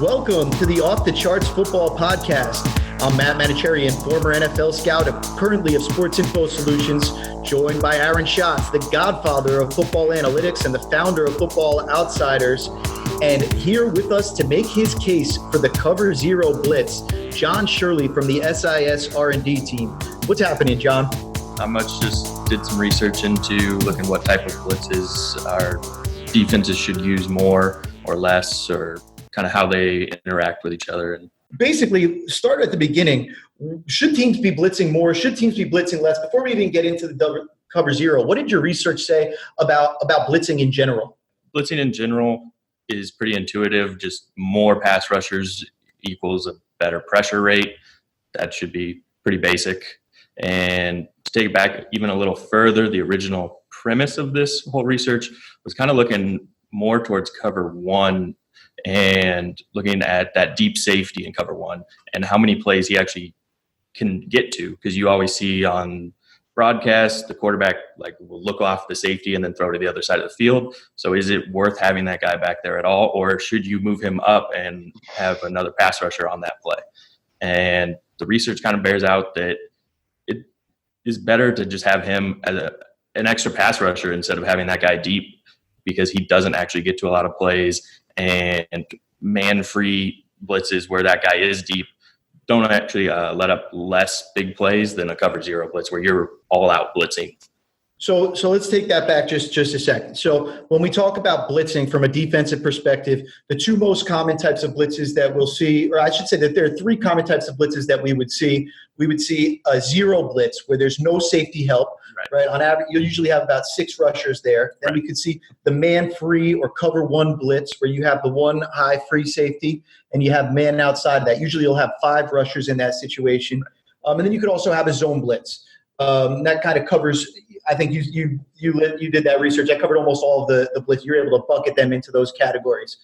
Welcome to the Off the Charts Football Podcast. I'm Matt Manocherian, former NFL scout, currently of Sports Info Solutions, joined by Aaron Schatz, the godfather of football analytics and the founder of Football Outsiders. And here with us to make his case for the Cover Zero Blitz, John Shirley from the SIS R&D team. What's happening, John? Not much, just did some research into looking what type of blitzes our defenses should use more or less, or kind of how they interact with each other. And basically, start at the beginning. Should teams be blitzing more? Should teams be blitzing less? Before we even get into the Cover Zero, what did your research say about blitzing in general? Blitzing in general is pretty intuitive. Just more pass rushers equals a better pressure rate. That should be pretty basic. And to take it back even a little further, the original premise of this whole research was kind of looking more towards cover one and looking at that deep safety in cover one and how many plays he actually can get to. Because you always see on broadcast, the quarterback will look off the safety and then throw to the other side of the field. So is it worth having that guy back there at all? Or should you move him up and have another pass rusher on that play? And the research kind of bears out that it is better to just have him as an extra pass rusher instead of having that guy deep, because he doesn't actually get to a lot of plays, and man-free blitzes where that guy is deep don't actually let up less big plays than a cover zero blitz where you're all out blitzing. So let's take that back just a second. So when we talk about blitzing from a defensive perspective, the two most common types of blitzes that we'll see, or I should say that there are three common types of blitzes that we would see. We would see a zero blitz where there's no safety help, right? On average, you'll usually have about 6 rushers there. Then we could see the man-free or cover one blitz where you have the one high free safety and you have man outside that. Usually you'll have 5 rushers in that situation. And then you could also have a zone blitz. That kind of covers, I think you did that research. That covered almost all of the blitz. You're able to bucket them into those categories.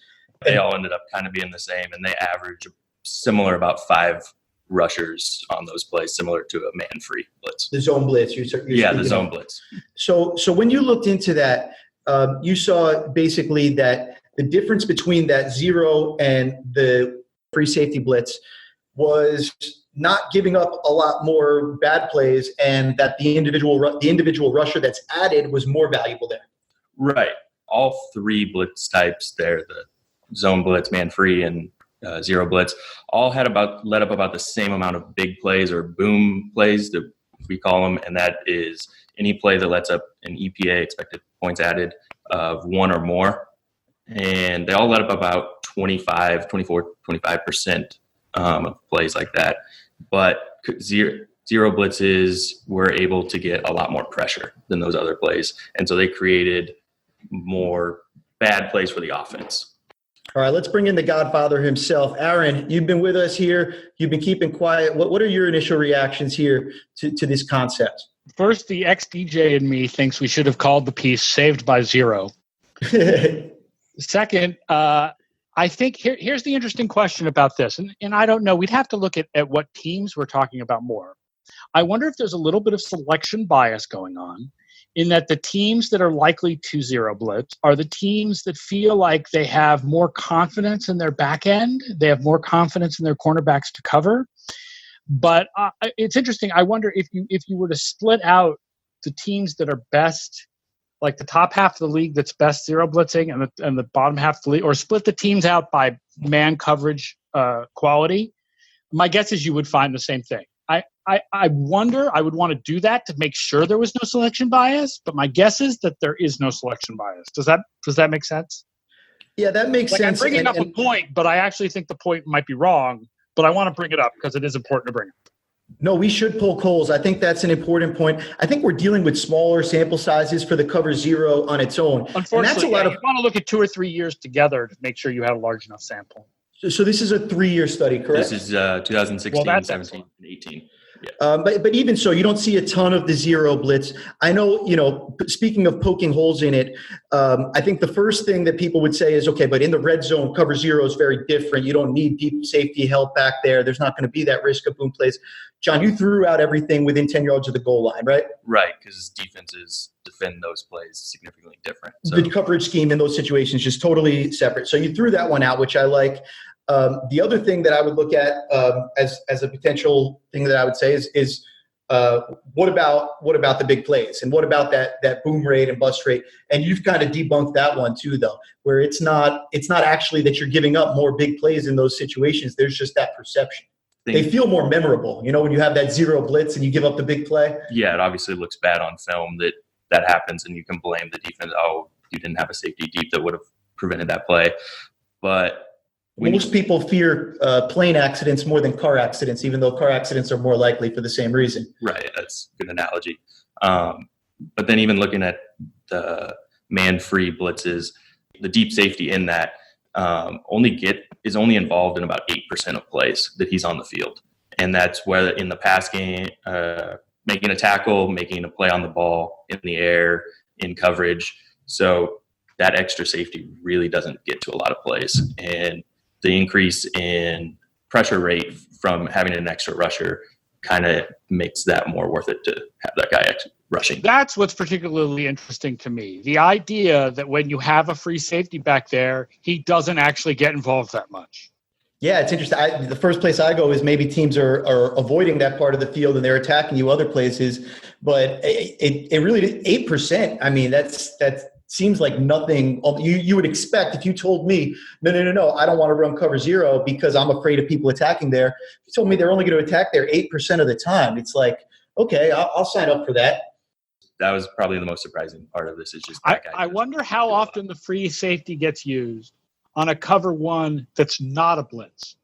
They all ended up kind of being the same, and they average similar, about 5 rushers on those plays, similar to a man-free blitz. The zone blitz. The zone blitz. So when you looked into that, you saw basically that the difference between that zero and the free safety blitz was not giving up a lot more bad plays, and that the individual rusher that's added was more valuable there. Right. All 3 blitz types there, the zone blitz, man-free, and zero blitz, all had let up about the same amount of big plays, or boom plays that we call them, and that is any play that lets up an EPA, expected points added, of 1 or more. And they all let up about 25% of plays like that. But zero blitzes were able to get a lot more pressure than those other plays, and so they created more bad plays for the offense. All right, let's bring in the godfather himself. Aaron, you've been with us here. You've been keeping quiet. What are your initial reactions here to this concept? First, the ex-DJ in me thinks we should have called the piece Saved by Zero. Second, I think here's the interesting question about this. And I don't know. We'd have to look at what teams we're talking about more. I wonder if there's a little bit of selection bias going on, in that the teams that are likely to zero blitz are the teams that feel like they have more confidence in their back end. They have more confidence in their cornerbacks to cover. But it's interesting. I wonder if you were to split out the teams that are best, like the top half of the league that's best zero blitzing, and the bottom half of the league, or split the teams out by man coverage quality, my guess is you would find the same thing. I wonder, I would want to do that to make sure there was no selection bias, but my guess is that there is no selection bias. Does that make sense? Yeah, that makes sense. I'm bringing up a point, but I actually think the point might be wrong, but I want to bring it up because it is important to bring up. No, we should pull Coles. I think that's an important point. I think we're dealing with smaller sample sizes for the cover zero on its own. Unfortunately, and that's you want to look at 2 or 3 years together to make sure you have a large enough sample. So this is a 3-year study, correct? This is 2016, 17, and 18. Yeah. But even so, you don't see a ton of the zero blitz. I know, speaking of poking holes in it, I think the first thing that people would say is, okay, but in the red zone, cover zero is very different. You don't need deep safety help back there. There's not going to be that risk of boom plays. John, you threw out everything within 10 yards of the goal line, right? Right, because defenses defend those plays significantly different. So. The coverage scheme in those situations is totally separate. So you threw that one out, which I like. The other thing that I would look at as a potential thing that I would say is what about the big plays, and what about that boom rate and bust rate? And you've kind of debunked that one too, though, where it's not actually that you're giving up more big plays in those situations. There's just that perception. They feel more memorable, when you have that zero blitz and you give up the big play. Yeah, it obviously looks bad on film that happens, and you can blame the defense. Oh, you didn't have a safety deep that would have prevented that play. But most people fear plane accidents more than car accidents, even though car accidents are more likely for the same reason. Right, that's a good analogy. But then even looking at the man-free blitzes, the deep safety in that is only involved in about 8% of plays that he's on the field. And that's whether in the pass game, making a tackle, making a play on the ball, in the air, in coverage. So that extra safety really doesn't get to a lot of plays. And the increase in pressure rate from having an extra rusher kind of makes that more worth it to have that guy rushing. That's what's particularly interesting to me. The idea that when you have a free safety back there, he doesn't actually get involved that much. Yeah, it's interesting. The first place I go is maybe teams are avoiding that part of the field and they're attacking you other places. But it really, 8%, I mean, that seems like nothing. You would expect if you told me, no, I don't want to run cover zero because I'm afraid of people attacking there. If you told me they're only going to attack there 8% of the time, it's like, okay, I'll sign up for that. That was probably the most surprising part of this. Is just I wonder how often the free safety gets used on a cover one that's not a blitz.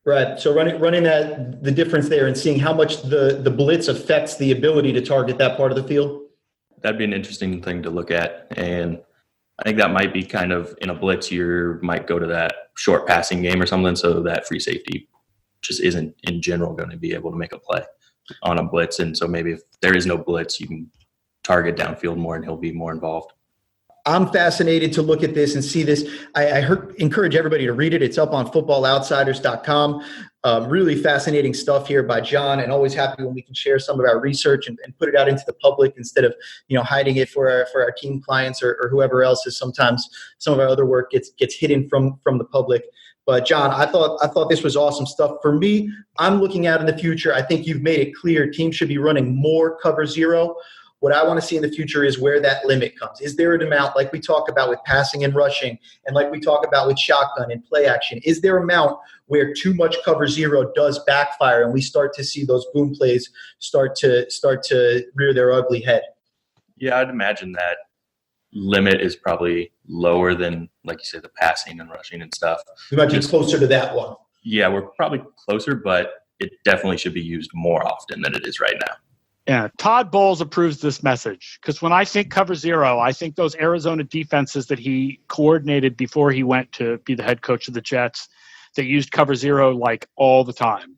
Right. So running the difference there and seeing how much the blitz affects the ability to target that part of the field. That'd be an interesting thing to look at. And I think that might be kind of in a blitz, you might go to that short passing game or something. So that free safety just isn't in general going to be able to make a play on a blitz. And so maybe if there is no blitz, you can target downfield more and he'll be more involved. I'm fascinated to look at this and see this. I encourage everybody to read it. It's up on footballoutsiders.com. Really fascinating stuff here by John, and always happy when we can share some of our research and put it out into the public instead of hiding it for our team clients or whoever else. Is sometimes some of our other work gets hidden from the public. But John, I thought this was awesome stuff. For me, I'm looking out in the future. I think you've made it clear teams should be running more cover zero. What I want to see in the future is where that limit comes. Is there an amount, like we talk about with passing and rushing, and like we talk about with shotgun and play action, is there an amount where too much cover zero does backfire and we start to see those boom plays start to rear their ugly head? Yeah, I'd imagine that limit is probably lower than, like you said, the passing and rushing and stuff. We might be closer to that one. Yeah, we're probably closer, but it definitely should be used more often than it is right now. Yeah, Todd Bowles approves this message because when I think cover zero, I think those Arizona defenses that he coordinated before he went to be the head coach of the Jets, they used cover zero like all the time.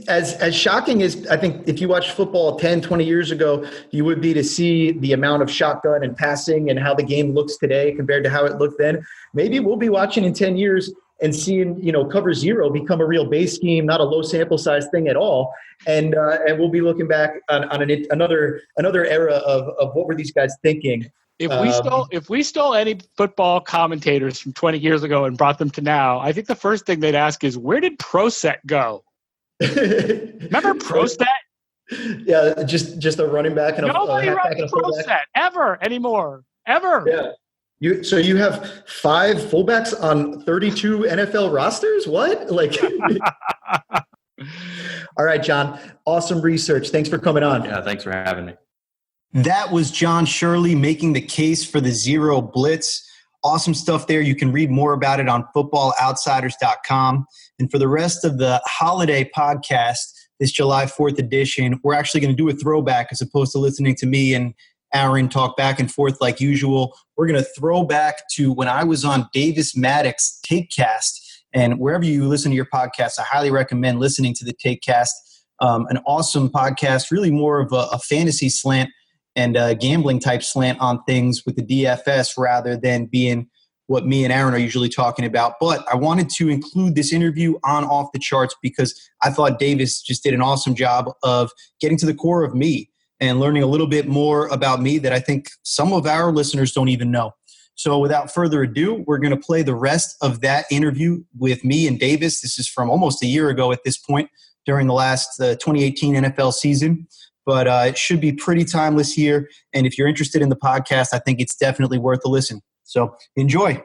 As shocking as I think if you watched football 10, 20 years ago, you would be to see the amount of shotgun and passing and how the game looks today compared to how it looked then. Maybe we'll be watching in 10 years and seeing, cover zero become a real base scheme, not a low sample size thing at all. And we'll be looking back on another era of what were these guys thinking. If we stole any football commentators from 20 years ago and brought them to now, I think the first thing they'd ask is, where did Proset go? Remember Proset? Yeah, just a running back and nobody runs Proset ever anymore. Ever. Yeah. So you have 5 fullbacks on 32 NFL rosters? What? All right, John. Awesome research. Thanks for coming on. Yeah, thanks for having me. That was John Shirley making the case for the Zero Blitz. Awesome stuff there. You can read more about it on footballoutsiders.com. And for the rest of the holiday podcast, this July 4th edition, we're actually going to do a throwback as opposed to listening to me and Aaron talk back and forth like usual. We're going to throw back to when I was on Davis Mattek's TaekCast. And wherever you listen to your podcast, I highly recommend listening to the TaekCast. An awesome podcast, really more of a fantasy slant and a gambling type slant on things with the DFS rather than being what me and Aaron are usually talking about. But I wanted to include this interview on Off the Charts because I thought Davis just did an awesome job of getting to the core of me and learning a little bit more about me that I think some of our listeners don't even know. So without further ado, we're going to play the rest of that interview with me and Davis. This is from almost a year ago at this point during the last 2018 NFL season. But it should be pretty timeless here. And if you're interested in the podcast, I think it's definitely worth a listen. So enjoy.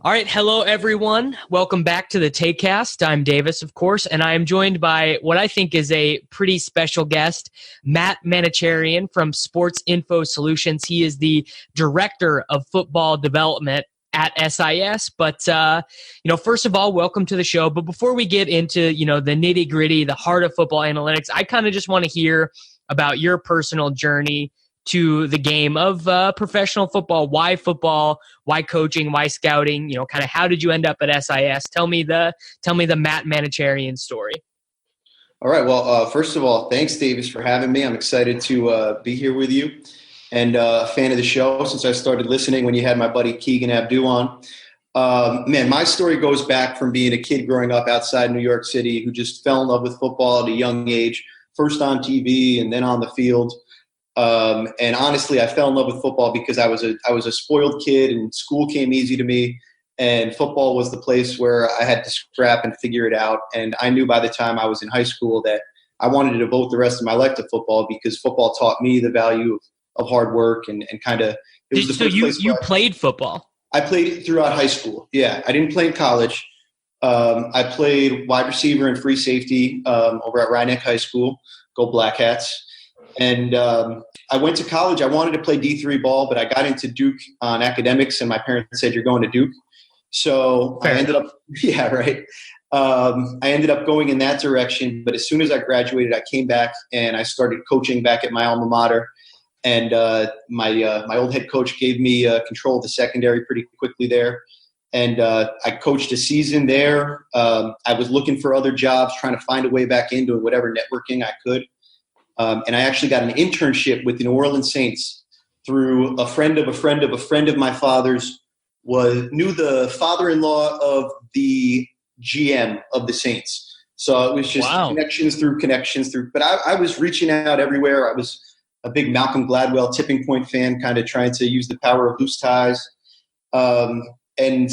All right. Hello, everyone. Welcome back to the TaekCast. I'm Davis, of course, and I am joined by what I think is a pretty special guest, Matt Manocherian from Sports Info Solutions. He is the Director of Football Development at SIS. But, first of all, welcome to the show. But before we get into, the nitty-gritty, the heart of football analytics, I kind of just want to hear about your personal journey to the game of professional football. Why football? Why coaching? Why scouting? Kind of how did you end up at SIS? Tell me the Matt Manocherian story. All right. Well, first of all, thanks, Davis, for having me. I'm excited to be here with you, and a fan of the show since I started listening when you had my buddy Keegan Abdu on. My story goes back from being a kid growing up outside New York City who just fell in love with football at a young age, first on TV and then on the field. And honestly, I fell in love with football because I was a spoiled kid and school came easy to me, and football was the place where I had to scrap and figure it out. And I knew by the time I was in high school that I wanted to devote the rest of my life to football because football taught me the value of hard work and kind of. So you played football? I played throughout high school. Yeah, I didn't play in college. I played wide receiver and free safety over at Rhinebeck High School. Go Black Hats. And I went to college. I wanted to play D3 ball, but I got into Duke on academics, and my parents said, "You're going to Duke." So I ended up going in that direction. But as soon as I graduated, I came back and I started coaching back at my alma mater. And my old head coach gave me control of the secondary pretty quickly there. And I coached a season there. I was looking for other jobs, trying to find a way back in, doing whatever networking I could. And I actually got an internship with the New Orleans Saints through a friend of a friend of a friend of my father's knew the father-in-law of the GM of the Saints. So it was just connections through. But I was reaching out everywhere. I was a big Malcolm Gladwell tipping point fan, kind of trying to use the power of loose ties. And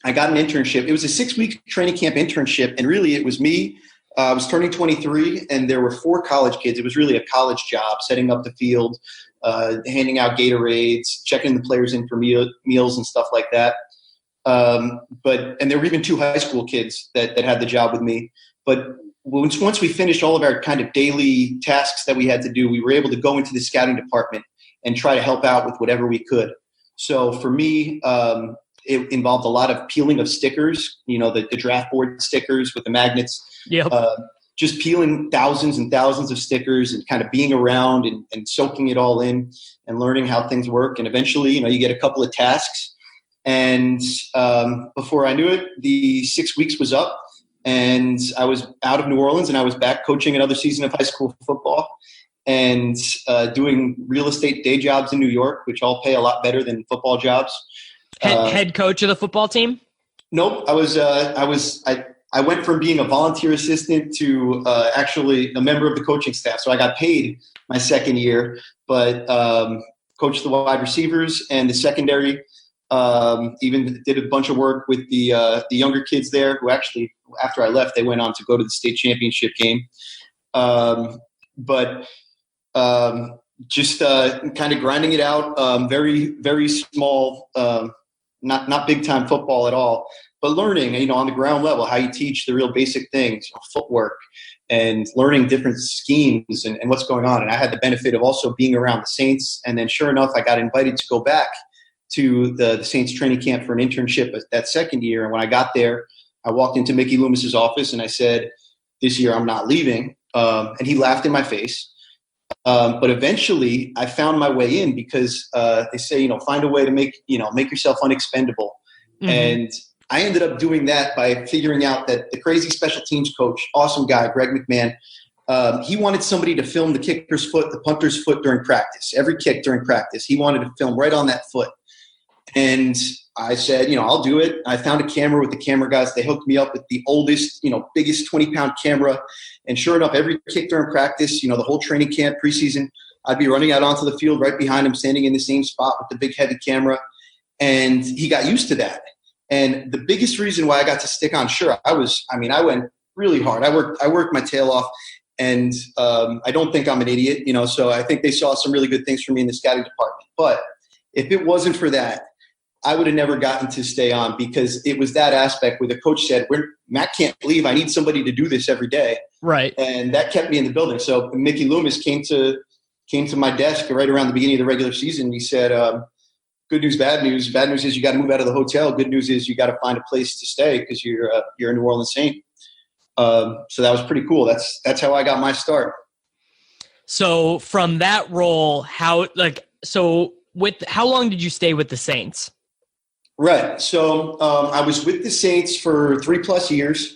I got an internship. It was a 6-week training camp internship, and really it was me. I was turning 23, and there were 4 college kids. It was really a college job, setting up the field, handing out Gatorades, checking the players in for meals and stuff like that. And there were even 2 high school kids that had the job with me. But once we finished all of our kind of daily tasks that we had to do, we were able to go into the scouting department and try to help out with whatever we could. So for me, it involved a lot of peeling of stickers, the draft board stickers with the magnets. Yep. Just peeling thousands and thousands of stickers and kind of being around and soaking it all in and learning how things work. And eventually, you get a couple of tasks. And before I knew it, the 6 weeks was up and I was out of New Orleans and I was back coaching another season of high school football and doing real estate day jobs in New York, which all pay a lot better than football jobs. Head coach of the football team? Nope. I went from being a volunteer assistant to actually a member of the coaching staff. So I got paid my second year, but coached the wide receivers and the secondary. Even did a bunch of work with the younger kids there who actually, after I left, they went on to go to the state championship game. Just kind of grinding it out, very, very small, not big time football at all, but learning, on the ground level, how you teach the real basic things, footwork and learning different schemes and what's going on. And I had the benefit of also being around the Saints. And then sure enough, I got invited to go back to the Saints training camp for an internship that second year. And when I got there, I walked into Mickey Loomis's office and I said, "This year I'm not leaving." And he laughed in my face. But eventually I found my way in because they say, find a way to make yourself unexpendable. Mm-hmm. And I ended up doing that by figuring out that the crazy special teams coach, awesome guy, Greg McMahon, he wanted somebody to film the kicker's foot, the punter's foot during practice, every kick during practice. He wanted to film right on that foot. And I said, I'll do it. I found a camera with the camera guys. They hooked me up with the oldest, biggest 20-pound camera. And sure enough, every kick during practice, the whole training camp, preseason, I'd be running out onto the field right behind him, standing in the same spot with the big heavy camera. and he got used to that. And the biggest reason why I got to stick on, sure, I went really hard. I worked my tail off, and I don't think I'm an idiot, so I think they saw some really good things for me in the scouting department. But if it wasn't for that, I would have never gotten to stay on, because it was that aspect where the coach said, Matt can't leave. I need somebody to do this every day. Right. And that kept me in the building. So Mickey Loomis came to my desk right around the beginning of the regular season. He said, good news, bad news. Bad news is you got to move out of the hotel. Good news is you got to find a place to stay because you're a New Orleans Saint. So that was pretty cool. That's how I got my start. So from that role, how long did you stay with the Saints? Right. So I was with the Saints for 3+ years.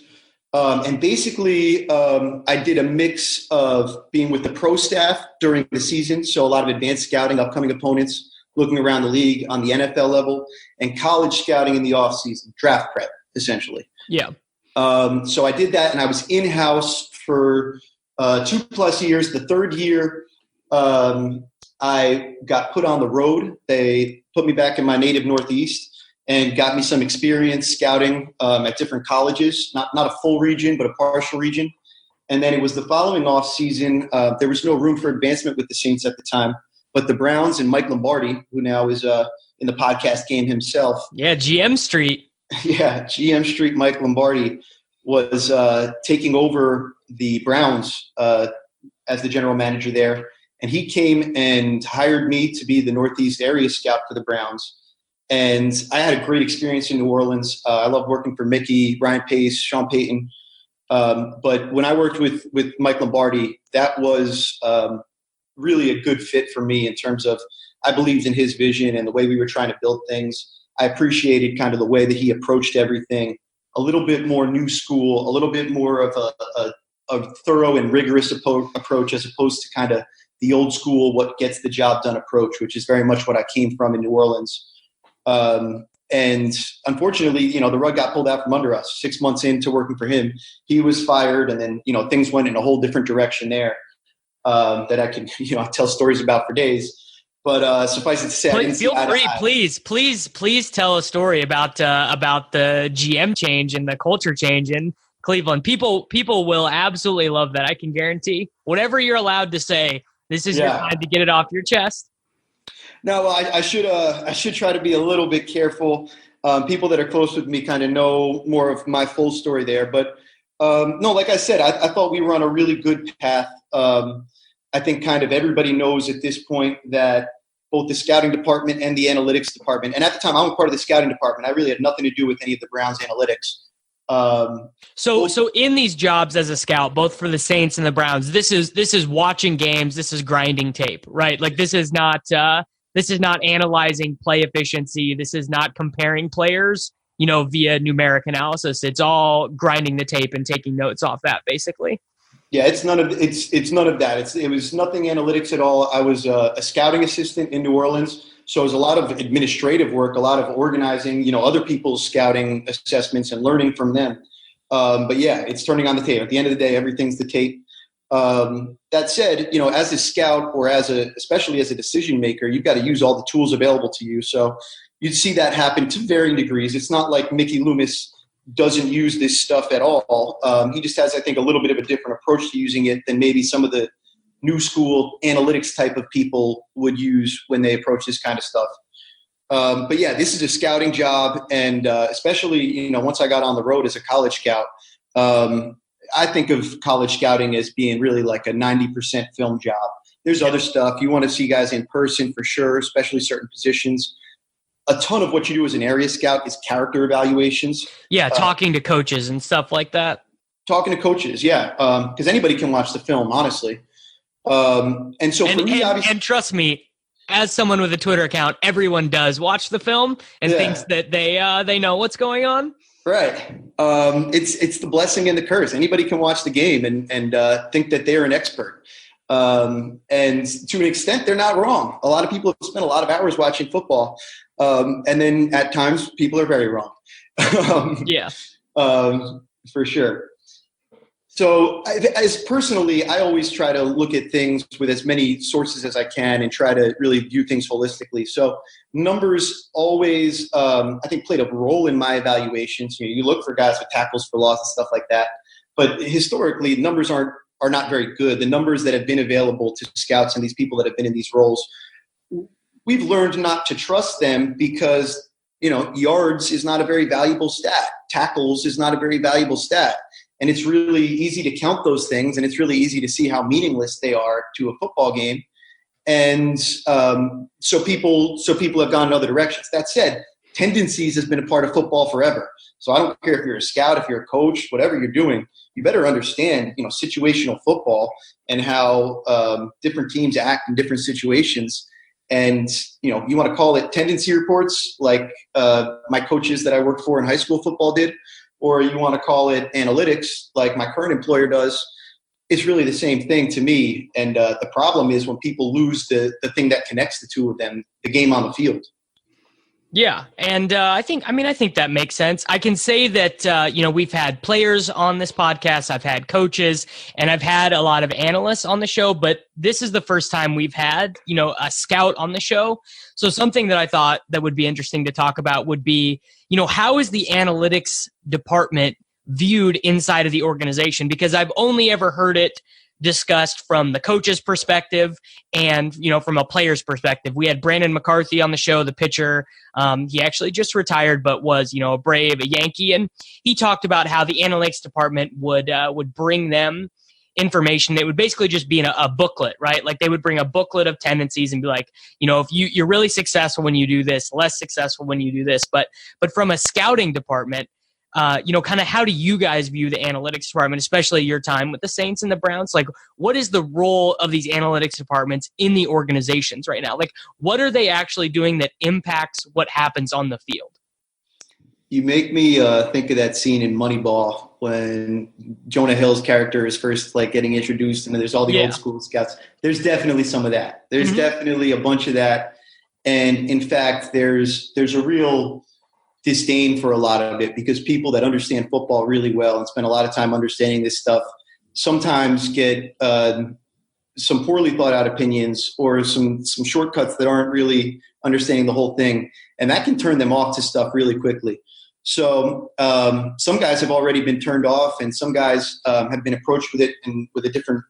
And basically, I did a mix of being with the pro staff during the season, so a lot of advanced scouting, upcoming opponents, looking around the league on the NFL level, and college scouting in the offseason, draft prep, essentially. Yeah. So I did that, and I was in-house for 2+ years. The third year, I got put on the road. They put me back in my native Northeast and got me some experience scouting at different colleges, not a full region, but a partial region. And then it was the following off season. There was no room for advancement with the Saints at the time, but the Browns and Mike Lombardi, who now is in the podcast game himself. Yeah, GM Street. Yeah, GM Street Mike Lombardi was taking over the Browns as the general manager there. And he came and hired me to be the Northeast area scout for the Browns. And I had a great experience in New Orleans. I love working for Mickey, Ryan Pace, Sean Payton. But when I worked with Mike Lombardi, that was really a good fit for me in terms of I believed in his vision and the way we were trying to build things. I appreciated kind of the way that he approached everything, a little bit more new school, a little bit more of a thorough and rigorous approach as opposed to kind of the old school, what gets the job done approach, which is very much what I came from in New Orleans. And unfortunately, the rug got pulled out from under us 6 months into working for him. He was fired, and then, things went in a whole different direction there that I can, tell stories about for days. But suffice it to say, feel free, please tell a story about the GM change and the culture change in Cleveland. People will absolutely love that. I can guarantee. Whatever you're allowed to say, this is your time to get it off your chest. No, I should try to be a little bit careful. People that are close with me kind of know more of my full story there. But no, like I said, I thought we were on a really good path. I think kind of everybody knows at this point that both the scouting department and the analytics department, and at the time I was part of the scouting department, I really had nothing to do with any of the Browns analytics. So in these jobs as a scout, both for the Saints and the Browns, this is watching games, this is grinding tape, right? Like this is not analyzing play efficiency. This is not comparing players, via numeric analysis. It's all grinding the tape and taking notes off that, basically. Yeah, it's none of that. It was nothing analytics at all. I was a scouting assistant in New Orleans, so it was a lot of administrative work, a lot of organizing, other people's scouting assessments and learning from them. But yeah, it's turning on the tape. At the end of the day, everything's the tape. That said, as a scout or especially as a decision maker, you've got to use all the tools available to you. So you'd see that happen to varying degrees. It's not like Mickey Loomis doesn't use this stuff at all. He just has, I think, a little bit of a different approach to using it than maybe some of the new school analytics type of people would use when they approach this kind of stuff. But yeah, this is a scouting job. And especially, once I got on the road as a college scout, I think of college scouting as being really like a 90% film job. There's other stuff. You want to see guys in person for sure, especially certain positions. A ton of what you do as an area scout is character evaluations. Yeah, talking to coaches and stuff like that. Talking to coaches, yeah, because anybody can watch the film, honestly. And so for me, obviously, and trust me, as someone with a Twitter account, everyone does watch the film and thinks that they know what's going on. Right. It's the blessing and the curse. Anybody can watch the game and think that they're an expert. And to an extent, they're not wrong. A lot of people have spent a lot of hours watching football. And then at times people are very wrong. Yeah. For sure. So as personally, I always try to look at things with as many sources as I can and try to really view things holistically. So numbers always, I think, played a role in my evaluations. You look for guys with tackles for loss and stuff like that. But historically, numbers are not very good. The numbers that have been available to scouts and these people that have been in these roles, we've learned not to trust them because, yards is not a very valuable stat. Tackles is not a very valuable stat. And it's really easy to count those things, and it's really easy to see how meaningless they are to a football game. And so people have gone in other directions. That said, tendencies has been a part of football forever. So I don't care if you're a scout, if you're a coach, whatever you're doing, you better understand, situational football and how different teams act in different situations. And, you want to call it tendency reports like my coaches that I worked for in high school football did, or you want to call it analytics like my current employer does. It's really the same thing to me. And the problem is when people lose the thing that connects the two of them, the game on the field. Yeah, and I think that makes sense. I can say that we've had players on this podcast, I've had coaches, and I've had a lot of analysts on the show, but this is the first time we've had, a scout on the show. So something that I thought that would be interesting to talk about would be, how is the analytics department viewed inside of the organization? Because I've only ever heard it discussed from the coach's perspective and, from a player's perspective. We had Brandon McCarthy on the show, the pitcher. He actually just retired, but was, a Brave, a Yankee. And he talked about how the analytics department would bring them information. It would basically just be in a booklet, right? Like they would bring a booklet of tendencies and be like, if you're really successful when you do this, less successful when you do this. But from a scouting department, kind of how do you guys view the analytics department, especially your time with the Saints and the Browns? Like, what is the role of these analytics departments in the organizations right now? Like, what are they actually doing that impacts what happens on the field? You make me think of that scene in Moneyball when Jonah Hill's character is first getting introduced, and there's all the old school scouts. There's definitely some of that. There's definitely a bunch of that, and in fact, there's a real disdain for a lot of it because people that understand football really well and spend a lot of time understanding this stuff sometimes get some poorly thought out opinions or some shortcuts that aren't really understanding the whole thing. And that can turn them off to stuff really quickly. So some guys have already been turned off and some guys have been approached with it and with a different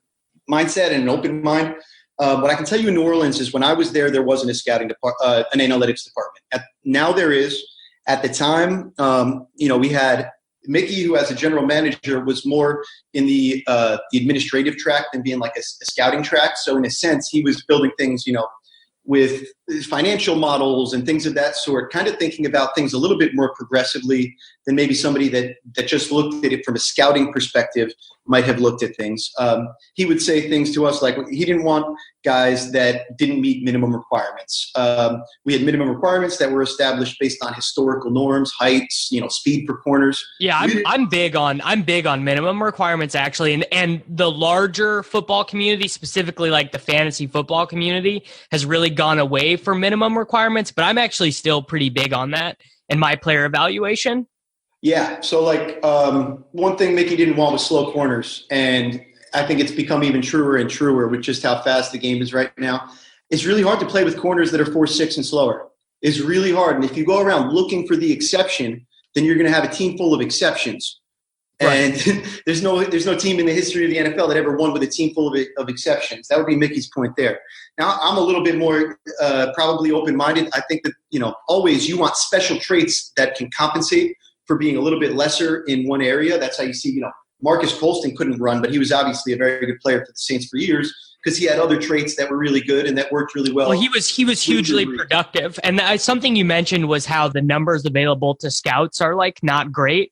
mindset and an open mind. What I can tell you in New Orleans is when I was there wasn't a scouting department, an analytics department. Now there is. At the time, we had Mickey, who as a general manager was more in the administrative track than being like a scouting track. So in a sense, he was building things, with financial models and things of that sort, kind of thinking about things a little bit more progressively than maybe somebody that just looked at it from a scouting perspective might have looked at things. He would say things to us like he didn't want guys that didn't meet minimum requirements. We had minimum requirements that were established based on historical norms, heights, speed for corners. Yeah, I'm big on minimum requirements actually, and the larger football community, specifically like the fantasy football community, has really gone away from minimum requirements. But I'm actually still pretty big on that in my player evaluation. Yeah, so one thing Mickey didn't want was slow corners, and I think it's become even truer and truer with just how fast the game is right now. It's really hard to play with corners that are 4.6 and slower. It's really hard, and if you go around looking for the exception, then you're going to have a team full of exceptions. Right. And there's no team in the history of the NFL that ever won with a team full of exceptions. That would be Mickey's point there. Now, I'm a little bit more probably open-minded. I think that, always you want special traits that can compensate for being a little bit lesser in one area. That's how you see, Marcus Colston couldn't run, but he was obviously a very good player for the Saints for years because he had other traits that were really good and that worked really well. Well, he was hugely productive. And something you mentioned was how the numbers available to scouts are not great.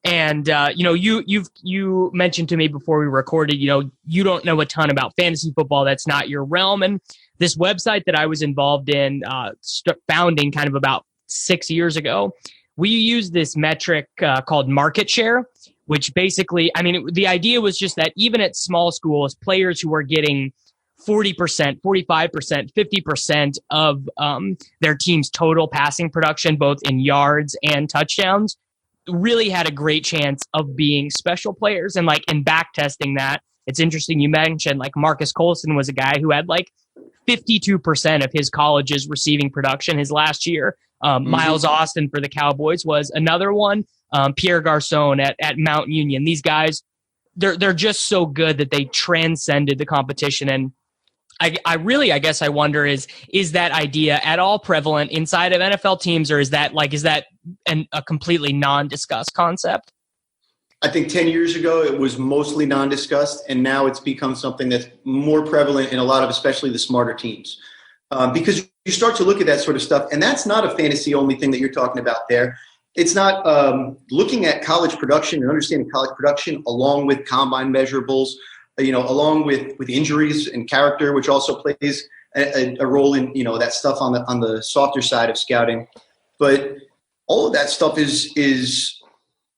And, you mentioned to me before we recorded, you don't know a ton about fantasy football. That's not your realm. And this website that I was involved in, founding kind of about 6 years ago, we used this metric called market share, which basically, the idea was just that even at small schools, players who are getting 40%, 45%, 50% of their team's total passing production, both in yards and touchdowns, really had a great chance of being special players. And like in back testing that, it's interesting you mentioned like Marcus Colson was a guy who had like 52% of his college's receiving production his last year. Miles Austin for the Cowboys was another one. Pierre Garçon at Mount Union. These guys, they're just so good that they transcended the competition. And I guess I wonder is that idea at all prevalent inside of NFL teams, or is that a completely non-discussed concept? I think 10 years ago it was mostly non-discussed, and now it's become something that's more prevalent in a lot of, especially the smarter teams. Because you start to look at that sort of stuff, and that's not a fantasy-only thing that you're talking about there. It's not looking at college production and understanding college production along with combine measurables, along with injuries and character, which also plays a role in, that stuff on the softer side of scouting. But all of that stuff is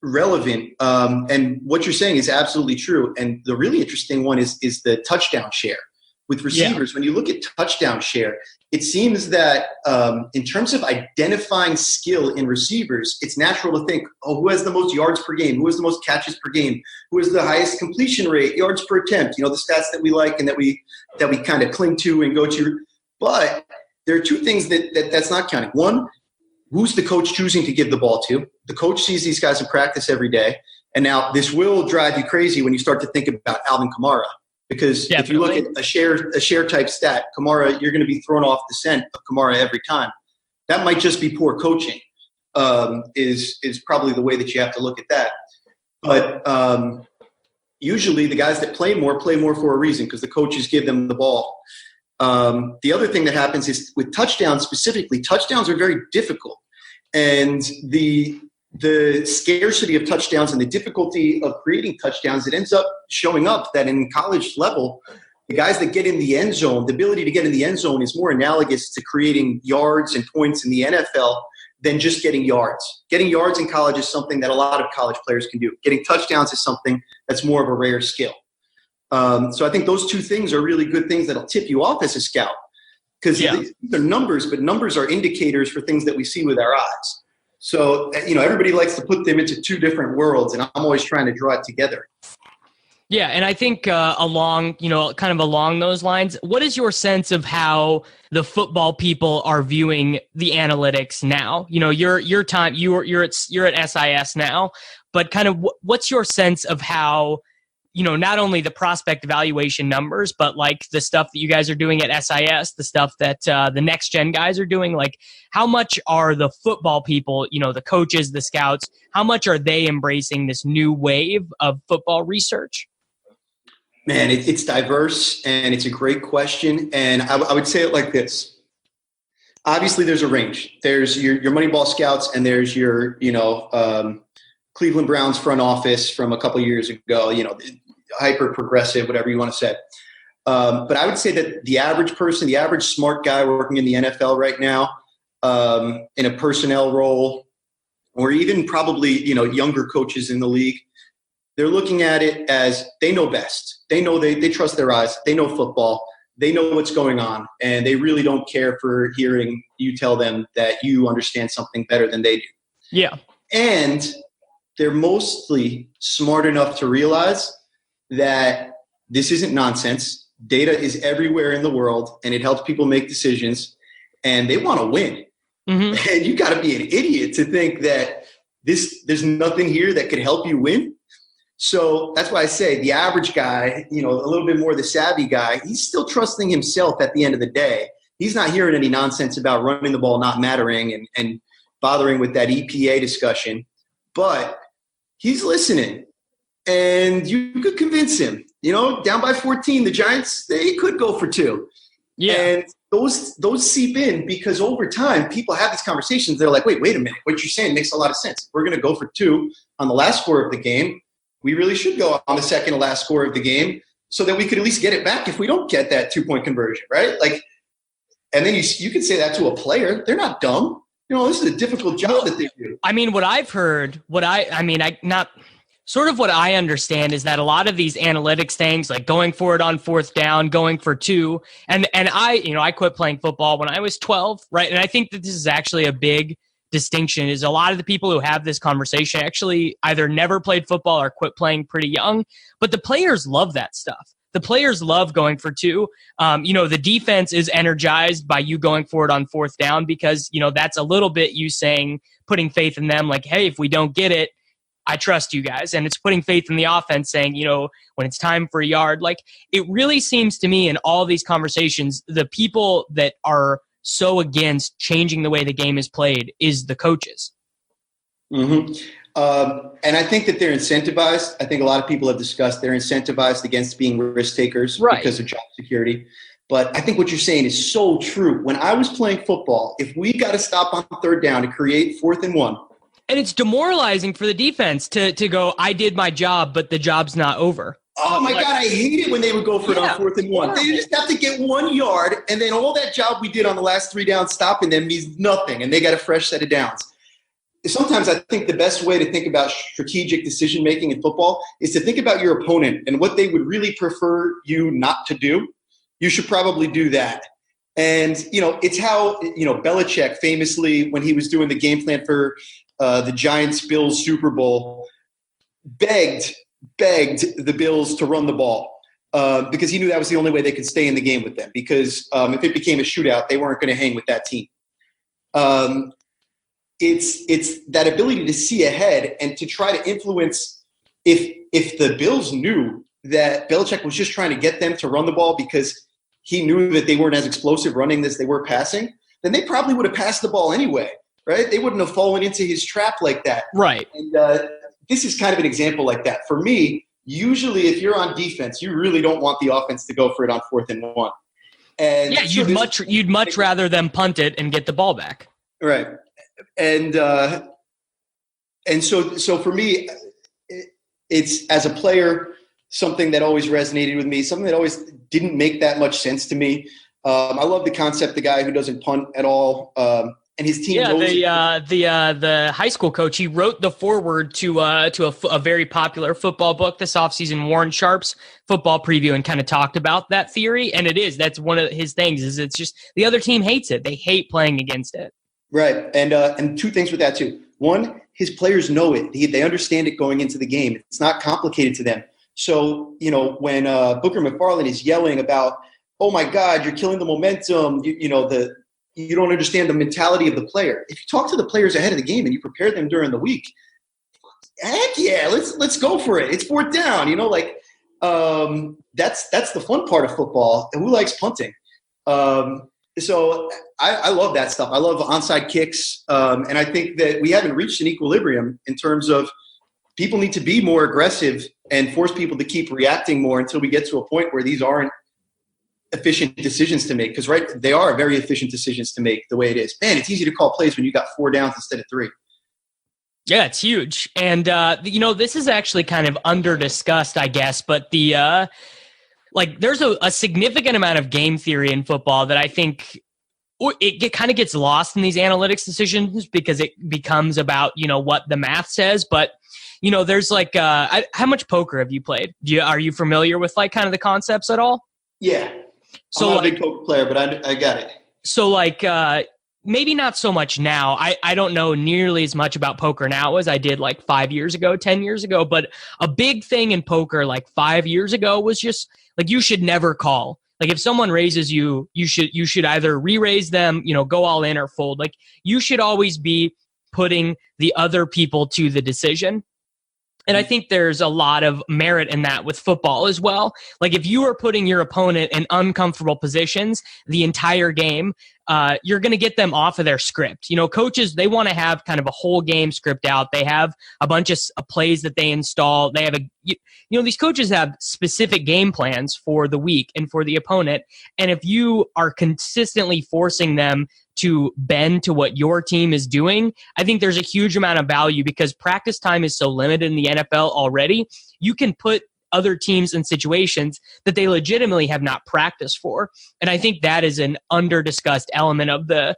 relevant. And what you're saying is absolutely true. And the really interesting one is the touchdown share with receivers. Yeah. When you look at touchdown share, it seems that in terms of identifying skill in receivers, it's natural to think, who has the most yards per game? Who has the most catches per game? Who has the highest completion rate, yards per attempt? The stats that we like and that we kind of cling to and go to. But there are two things that's not counting. One, who's the coach choosing to give the ball to? The coach sees these guys in practice every day. And now this will drive you crazy when you start to think about Alvin Kamara. Because Definitely. If you look at a share type stat, Kamara, you're going to be thrown off the scent of Kamara every time. That might just be poor coaching, is probably the way that you have to look at that. But usually the guys that play more for a reason because the coaches give them the ball. The other thing that happens is with touchdowns specifically, touchdowns are very difficult. And the scarcity of touchdowns and the difficulty of creating touchdowns, it ends up showing up that in college level, the guys that get in the end zone, the ability to get in the end zone is more analogous to creating yards and points in the NFL than just getting yards. Getting yards in college is something that a lot of college players can do. Getting touchdowns is something that's more of a rare skill. So I think those two things are really good things that'll tip you off as a scout because they're numbers, but numbers are indicators for things that we see with our eyes. So, everybody likes to put them into two different worlds, and I'm always trying to draw it together. Yeah, and I think along those lines, what is your sense of how the football people are viewing the analytics now? Your time, you're at SIS now, but kind of what's your sense of how, not only the prospect evaluation numbers, but like the stuff that you guys are doing at SIS, the stuff that the next gen guys are doing, like how much are the football people, the coaches, the scouts, how much are they embracing this new wave of football research? Man, it's diverse and it's a great question. And I would say it like this. Obviously there's a range. There's your Moneyball scouts and there's your, Cleveland Browns front office from a couple of years ago, hyper progressive, whatever you want to say. But I would say that the average person, the average smart guy working in the NFL right now, in a personnel role, or even probably, younger coaches in the league, they're looking at it as they know best. They know they trust their eyes. They know football. They know what's going on. And they really don't care for hearing you tell them that you understand something better than they do. Yeah. And they're mostly smart enough to realize that this isn't nonsense. Data is everywhere in the world, and it helps people make decisions, and they want to win. Mm-hmm. And you got to be an idiot to think that there's nothing here that could help you win. So that's why I say the average guy, a little bit more the savvy guy, he's still trusting himself at the end of the day. He's not hearing any nonsense about running the ball not mattering and bothering with that EPA discussion. But he's listening, and you could convince him. Down by 14, the Giants, they could go for 2. Yeah. And those seep in because over time, people have these conversations. They're like, wait a minute. What you're saying makes a lot of sense. We're going to go for 2 on the last score of the game. We really should go on the second to last score of the game so that we could at least get it back if we don't get that 2-point conversion, right? And then you could say that to a player. They're not dumb. This is a difficult job that they do. I mean, what I've heard, what I understand is that a lot of these analytics things, like going for it on 4th down, going for 2, and I quit playing football when I was 12, right? And I think that this is actually a big distinction is a lot of the people who have this conversation actually either never played football or quit playing pretty young, but the players love that stuff. The players love going for two. The defense is energized by you going for it on fourth down because, that's a little bit you saying, putting faith in them, like, hey, if we don't get it, I trust you guys. And it's putting faith in the offense saying, when it's time for a yard, like it really seems to me in all these conversations, the people that are so against changing the way the game is played is the coaches. Mm-hmm. And I think that they're incentivized. I think a lot of people have discussed they're incentivized against being risk takers because of job security. But I think what you're saying is so true. When I was playing football, if we got to stop on third down to create 4th and 1. And it's demoralizing for the defense to go, I did my job, but the job's not over. Oh, my God, I hate it when they would go for it on 4th and 1. They just have to get 1 yard, and then all that job we did on the last 3 downs stopping them means nothing, and they got a fresh set of downs. Sometimes I think the best way to think about strategic decision-making in football is to think about your opponent and what they would really prefer you not to do. You should probably do that. And, it's how, Belichick famously, when he was doing the game plan for the Giants-Bills Super Bowl, begged the Bills to run the ball because he knew that was the only way they could stay in the game with them because if it became a shootout, they weren't going to hang with that team. It's that ability to see ahead and to try to influence. If the Bills knew that Belichick was just trying to get them to run the ball because he knew that they weren't as explosive running as they were passing, then they probably would have passed the ball anyway, right? They wouldn't have fallen into his trap like that. Right. And this is kind of an example like that. For me, usually if you're on defense, you really don't want the offense to go for it on 4th and 1. And yeah, you'd much rather them punt it and get the ball back. Right. And so for me, it's as a player, something that always resonated with me, something that always didn't make that much sense to me. I love the concept, the guy who doesn't punt at all. And his team knows the high school coach, he wrote the foreword to a very popular football book this offseason, Warren Sharp's football preview, and kind of talked about that theory. And that's one of his things is it's just the other team hates it. They hate playing against it. Right. And 2 things with that too. One, his players know it. They understand it going into the game. It's not complicated to them. So, when Booker McFarland is yelling about, oh my God, you're killing the momentum, you don't understand the mentality of the player. If you talk to the players ahead of the game and you prepare them during the week, heck yeah, let's go for it. It's 4th down, that's the fun part of football. And who likes punting? So I love that stuff. I love onside kicks. And I think that we haven't reached an equilibrium in terms of people need to be more aggressive and force people to keep reacting more until we get to a point where these aren't efficient decisions to make. Because, they are very efficient decisions to make the way it is. Man, it's easy to call plays when you got 4 downs instead of 3. Yeah, it's huge. And, this is actually kind of under-discussed, I guess, but there's a significant amount of game theory in football that I think it kind of gets lost in these analytics decisions because it becomes about, what the math says. But, there's how much poker have you played? Are you familiar with kind of the concepts at all? Yeah. So I'm not a big poker player, but I got it. So maybe not so much now. I don't know nearly as much about poker now as I did 5 years ago, 10 years ago. But a big thing in poker 5 years ago was just you should never call. If someone raises you, you should either re-raise them, go all in or fold. You should always be putting the other people to the decision. And I think there's a lot of merit in that with football as well. If you are putting your opponent in uncomfortable positions the entire game, you're going to get them off of their script. Coaches, they want to have kind of a whole game script out. They have a bunch of plays that they install. They have these coaches have specific game plans for the week and for the opponent. And if you are consistently forcing them to bend to what your team is doing, I think there's a huge amount of value because practice time is so limited in the NFL already. You can put other teams in situations that they legitimately have not practiced for. And I think that is an under-discussed element of the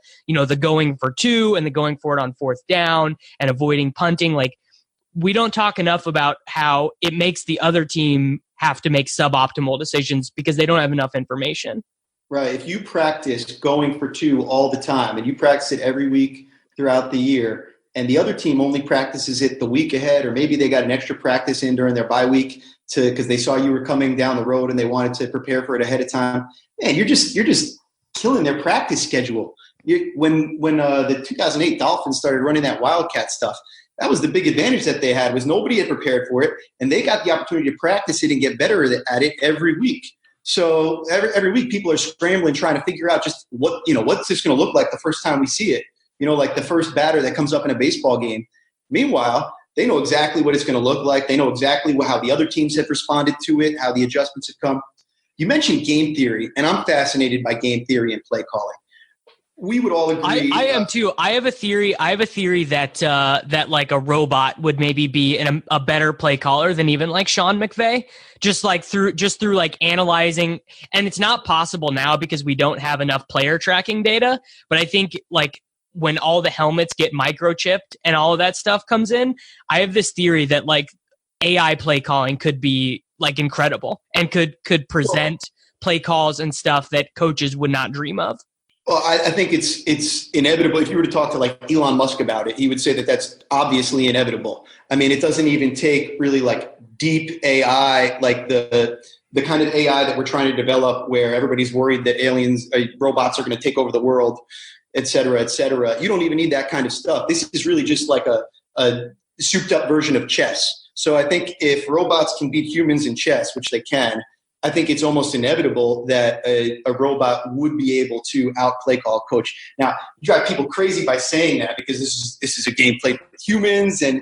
going for 2 and the going for it on 4th down and avoiding punting. We don't talk enough about how it makes the other team have to make suboptimal decisions because they don't have enough information. Right. If you practice going for 2 all the time and you practice it every week throughout the year, and the other team only practices it the week ahead, or maybe they got an extra practice in during their bye week because they saw you were coming down the road and they wanted to prepare for it ahead of time. Man, you're just killing their practice schedule. When the 2008 Dolphins started running that Wildcat stuff, that was the big advantage that they had, was nobody had prepared for it, and they got the opportunity to practice it and get better at it every week. So every week people are scrambling, trying to figure out just what's this going to look like the first time we see it. Like the first batter that comes up in a baseball game. Meanwhile, they know exactly what it's going to look like. They know exactly how the other teams have responded to it, how the adjustments have come. You mentioned game theory, and I'm fascinated by game theory and play calling. We would all agree. I am too. I have a theory that that like a robot would maybe be a better play caller than even like Sean McVay. Just through like analyzing, and it's not possible now because we don't have enough player tracking data. But I think like when all the helmets get microchipped and all of that stuff comes in, I have this theory that like AI play calling could be like incredible and could present play calls and stuff that coaches would not dream of. Well, I think it's inevitable. If you were to talk to like Elon Musk about it, he would say that that's obviously inevitable. I mean, it doesn't even take really like deep AI, like the kind of AI that we're trying to develop where everybody's worried that robots are going to take over the world, et cetera, et cetera. You don't even need that kind of stuff. This is really just like a souped up version of chess. So I think if robots can beat humans in chess, which they can, I think it's almost inevitable that a robot would be able to outplay call a coach. Now, you drive people crazy by saying that because this is a game played with humans, and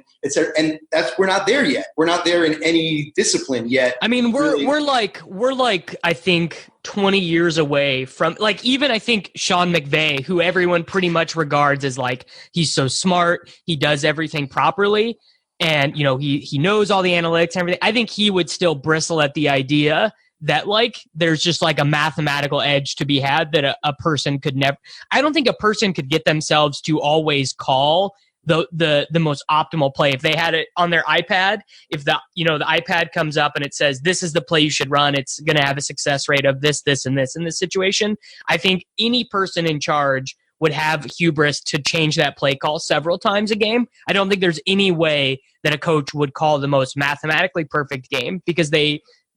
we're not there yet. We're not there in any discipline yet. I mean, we're like I think 20 years away from like even I think Sean McVay, who everyone pretty much regards as like he's so smart, he does everything properly, and he knows all the analytics and everything. I think he would still bristle at the idea that like there's just like a mathematical edge to be had that a person could never. I don't think a person could get themselves to always call the most optimal play. If they had it on their iPad, if the iPad comes up and it says this is the play you should run, it's going to have a success rate of this, and this in this situation. I think any person in charge would have hubris to change that play call several times a game. I don't think there's any way that a coach would call the most mathematically perfect game because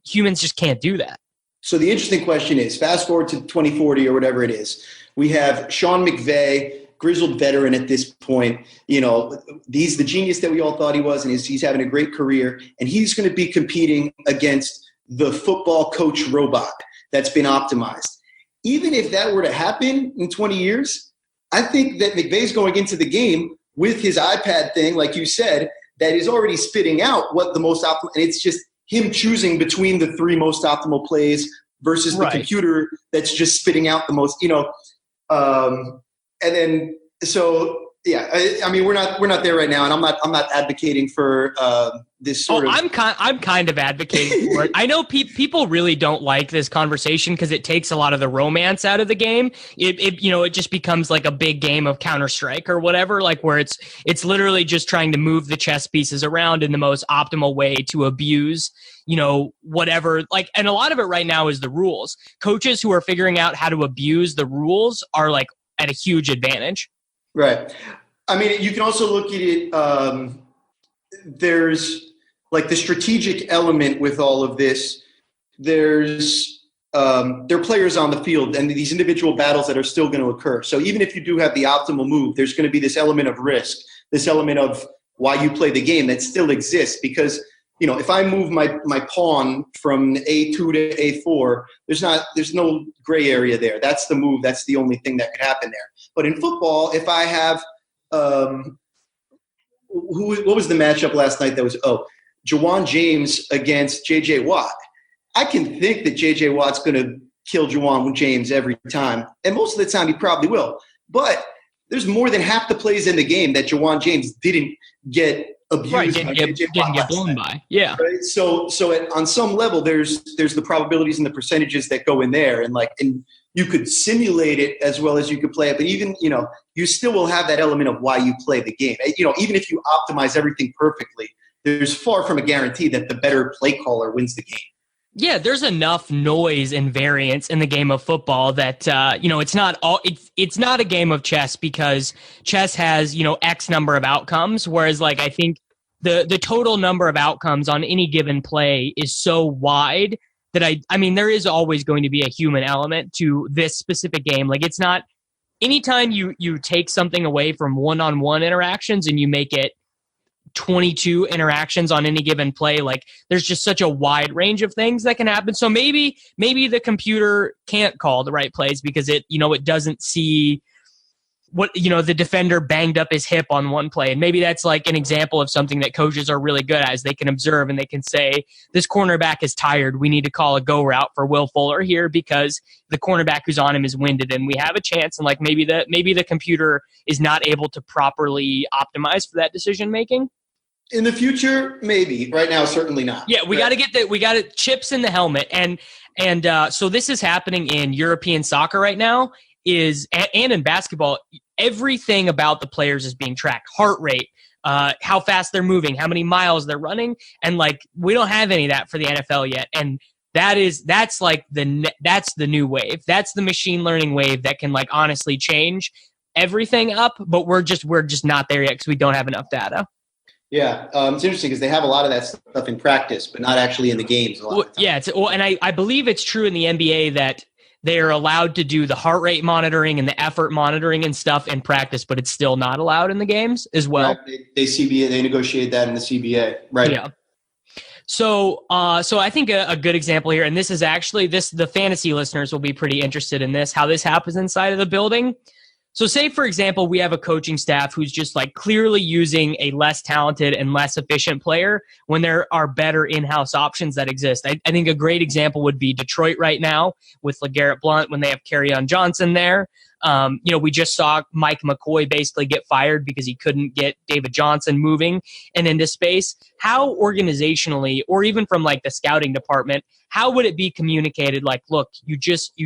humans just can't do that. So the interesting question is, fast forward to 2040 or whatever it is, we have Sean McVay, grizzled veteran at this point. He's the genius that we all thought he was, and he's having a great career, and he's going to be competing against the football coach robot that's been optimized. Even if that were to happen in 20 years, I think that McVay's going into the game with his iPad thing, like you said, that is already spitting out what the most optimal, and it's just him choosing between the three most optimal plays versus the computer that's just spitting out the most, and then I mean, we're not there right now, and I'm not advocating for this sort of. I'm kind of advocating for it. I know people really don't like this conversation because it takes a lot of the romance out of the game. It just becomes like a big game of Counter-Strike or whatever, like where it's literally just trying to move the chess pieces around in the most optimal way to abuse, whatever. Like, and a lot of it right now is the rules. Coaches who are figuring out how to abuse the rules are like at a huge advantage. Right. I mean, you can also look at it. There's like the strategic element with all of this. There are players on the field and these individual battles that are still going to occur. So even if you do have the optimal move, there's going to be this element of risk, this element of why you play the game that still exists because, if I move my pawn from A2 to A4, there's no gray area there. That's the move. That's the only thing that could happen there. But in football, if I have what was the matchup last night that was Jawan James against J.J. Watt. I can think that J.J. Watt's going to kill Jawan James every time. And most of the time he probably will. But there's more than half the plays in the game that Jawan James didn't get abused. Right, didn't get blown by. Yeah. Right? So on some level, there's the probabilities and the percentages that go in there. And you could simulate it as well as you could play it. But even, you still will have that element of why you play the game. Even if you optimize everything perfectly, there's far from a guarantee that the better play caller wins the game. Yeah, there's enough noise and variance in the game of football that it's not a game of chess, because chess has, X number of outcomes, whereas like I think the total number of outcomes on any given play is so wide that I mean there is always going to be a human element to this specific game. Like it's not anytime you take something away from one-on-one interactions and you make it 22 interactions on any given play, like there's just such a wide range of things that can happen. So maybe the computer can't call the right plays because it doesn't see what, the defender banged up his hip on one play. And maybe that's like an example of something that coaches are really good at, is they can observe and they can say, this cornerback is tired. We need to call a go route for Will Fuller here because the cornerback who's on him is winded and we have a chance. And like maybe the computer is not able to properly optimize for that decision making. In the future, maybe. Right now, certainly not. Yeah, we got to chips in the helmet. And so this is happening in European soccer right now, and in basketball. Everything about the players is being tracked. Heart rate, how fast they're moving, how many miles they're running. And like, we don't have any of that for the NFL yet. And that's the new wave. That's the machine learning wave that can like honestly change everything up. But we're just not there yet because we don't have enough data. Yeah, it's interesting because they have a lot of that stuff in practice, but not actually in the games. And I believe it's true in the NBA that they are allowed to do the heart rate monitoring and the effort monitoring and stuff in practice, but it's still not allowed in the games as well. Right. They negotiated that in the CBA, right? Yeah. So I think a good example here, and this is actually the fantasy listeners will be pretty interested in this, how this happens inside of the building. So say, for example, we have a coaching staff who's just like clearly using a less talented and less efficient player when there are better in-house options that exist. I think a great example would be Detroit right now with LeGarrette Blount when they have Kerryon Johnson there. We just saw Mike McCoy basically get fired because he couldn't get David Johnson moving and into space. How organizationally, or even from like the scouting department, how would it be communicated? Like, look, you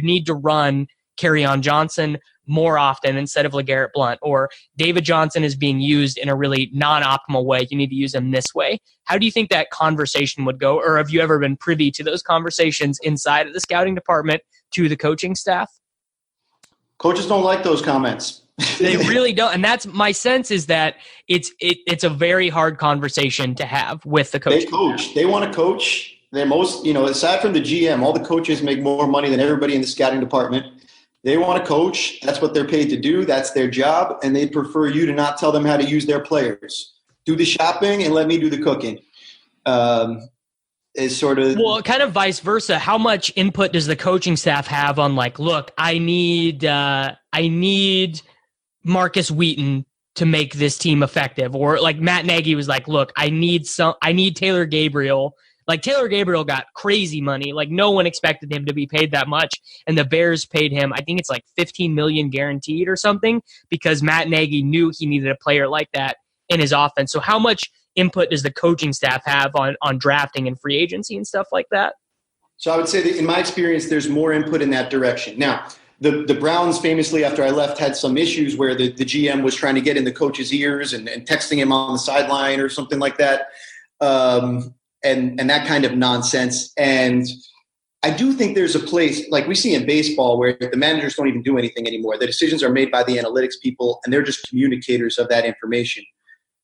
need to run Kerryon Johnson more often instead of LeGarrette Blount, or David Johnson is being used in a really non-optimal way. You need to use him this way. How do you think that conversation would go? Or have you ever been privy to those conversations inside of the scouting department to the coaching staff? Coaches don't like those comments. They really don't. And that's my sense, is that it's a very hard conversation to have with the coach. They coach. They want to coach. They're most, aside from the GM, all the coaches make more money than everybody in the scouting department. They want to coach. That's what they're paid to do. That's their job. And they prefer you to not tell them how to use their players. Do the shopping and let me do the cooking. Is sort of. Well, kind of vice versa. How much input does the coaching staff have on like, look, I need Marcus Wheaton to make this team effective? Or like Matt Nagy was like, look, I need Taylor Gabriel. Like Taylor Gabriel got crazy money. Like no one expected him to be paid that much. And the Bears paid him, I think it's like $15 million guaranteed or something, because Matt Nagy knew he needed a player like that in his offense. So how much input does the coaching staff have on drafting and free agency and stuff like that? So I would say that in my experience, there's more input in that direction. Now, the Browns famously, after I left, had some issues where the GM was trying to get in the coach's ears and texting him on the sideline or something like that. And that kind of nonsense. And I do think there's a place, like we see in baseball, where the managers don't even do anything anymore. The decisions are made by the analytics people, and they're just communicators of that information.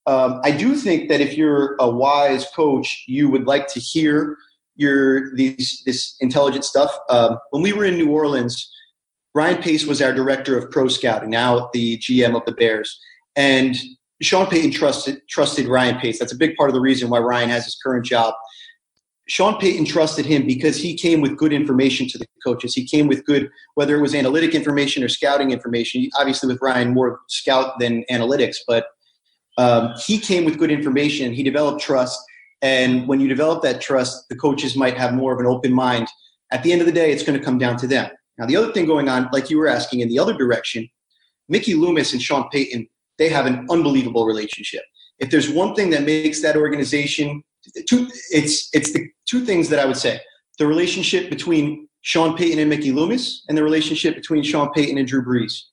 I do think that if you're a wise coach, you would like to hear this intelligent stuff. When we were in New Orleans, Ryan Pace was our director of pro scouting, now the GM of the Bears. And Sean Payton trusted Ryan Pace. That's a big part of the reason why Ryan has his current job. Sean Payton trusted him because he came with good information to the coaches. He came with good, whether it was analytic information or scouting information. Obviously with Ryan, more scout than analytics, but he came with good information. He developed trust. And when you develop that trust, the coaches might have more of an open mind. At the end of the day, it's going to come down to them. Now, the other thing going on, like you were asking in the other direction, Mickey Loomis and Sean Payton, they have an unbelievable relationship. If there's one thing that makes that organization, it's the two things that I would say. The relationship between Sean Payton and Mickey Loomis, and the relationship between Sean Payton and Drew Brees.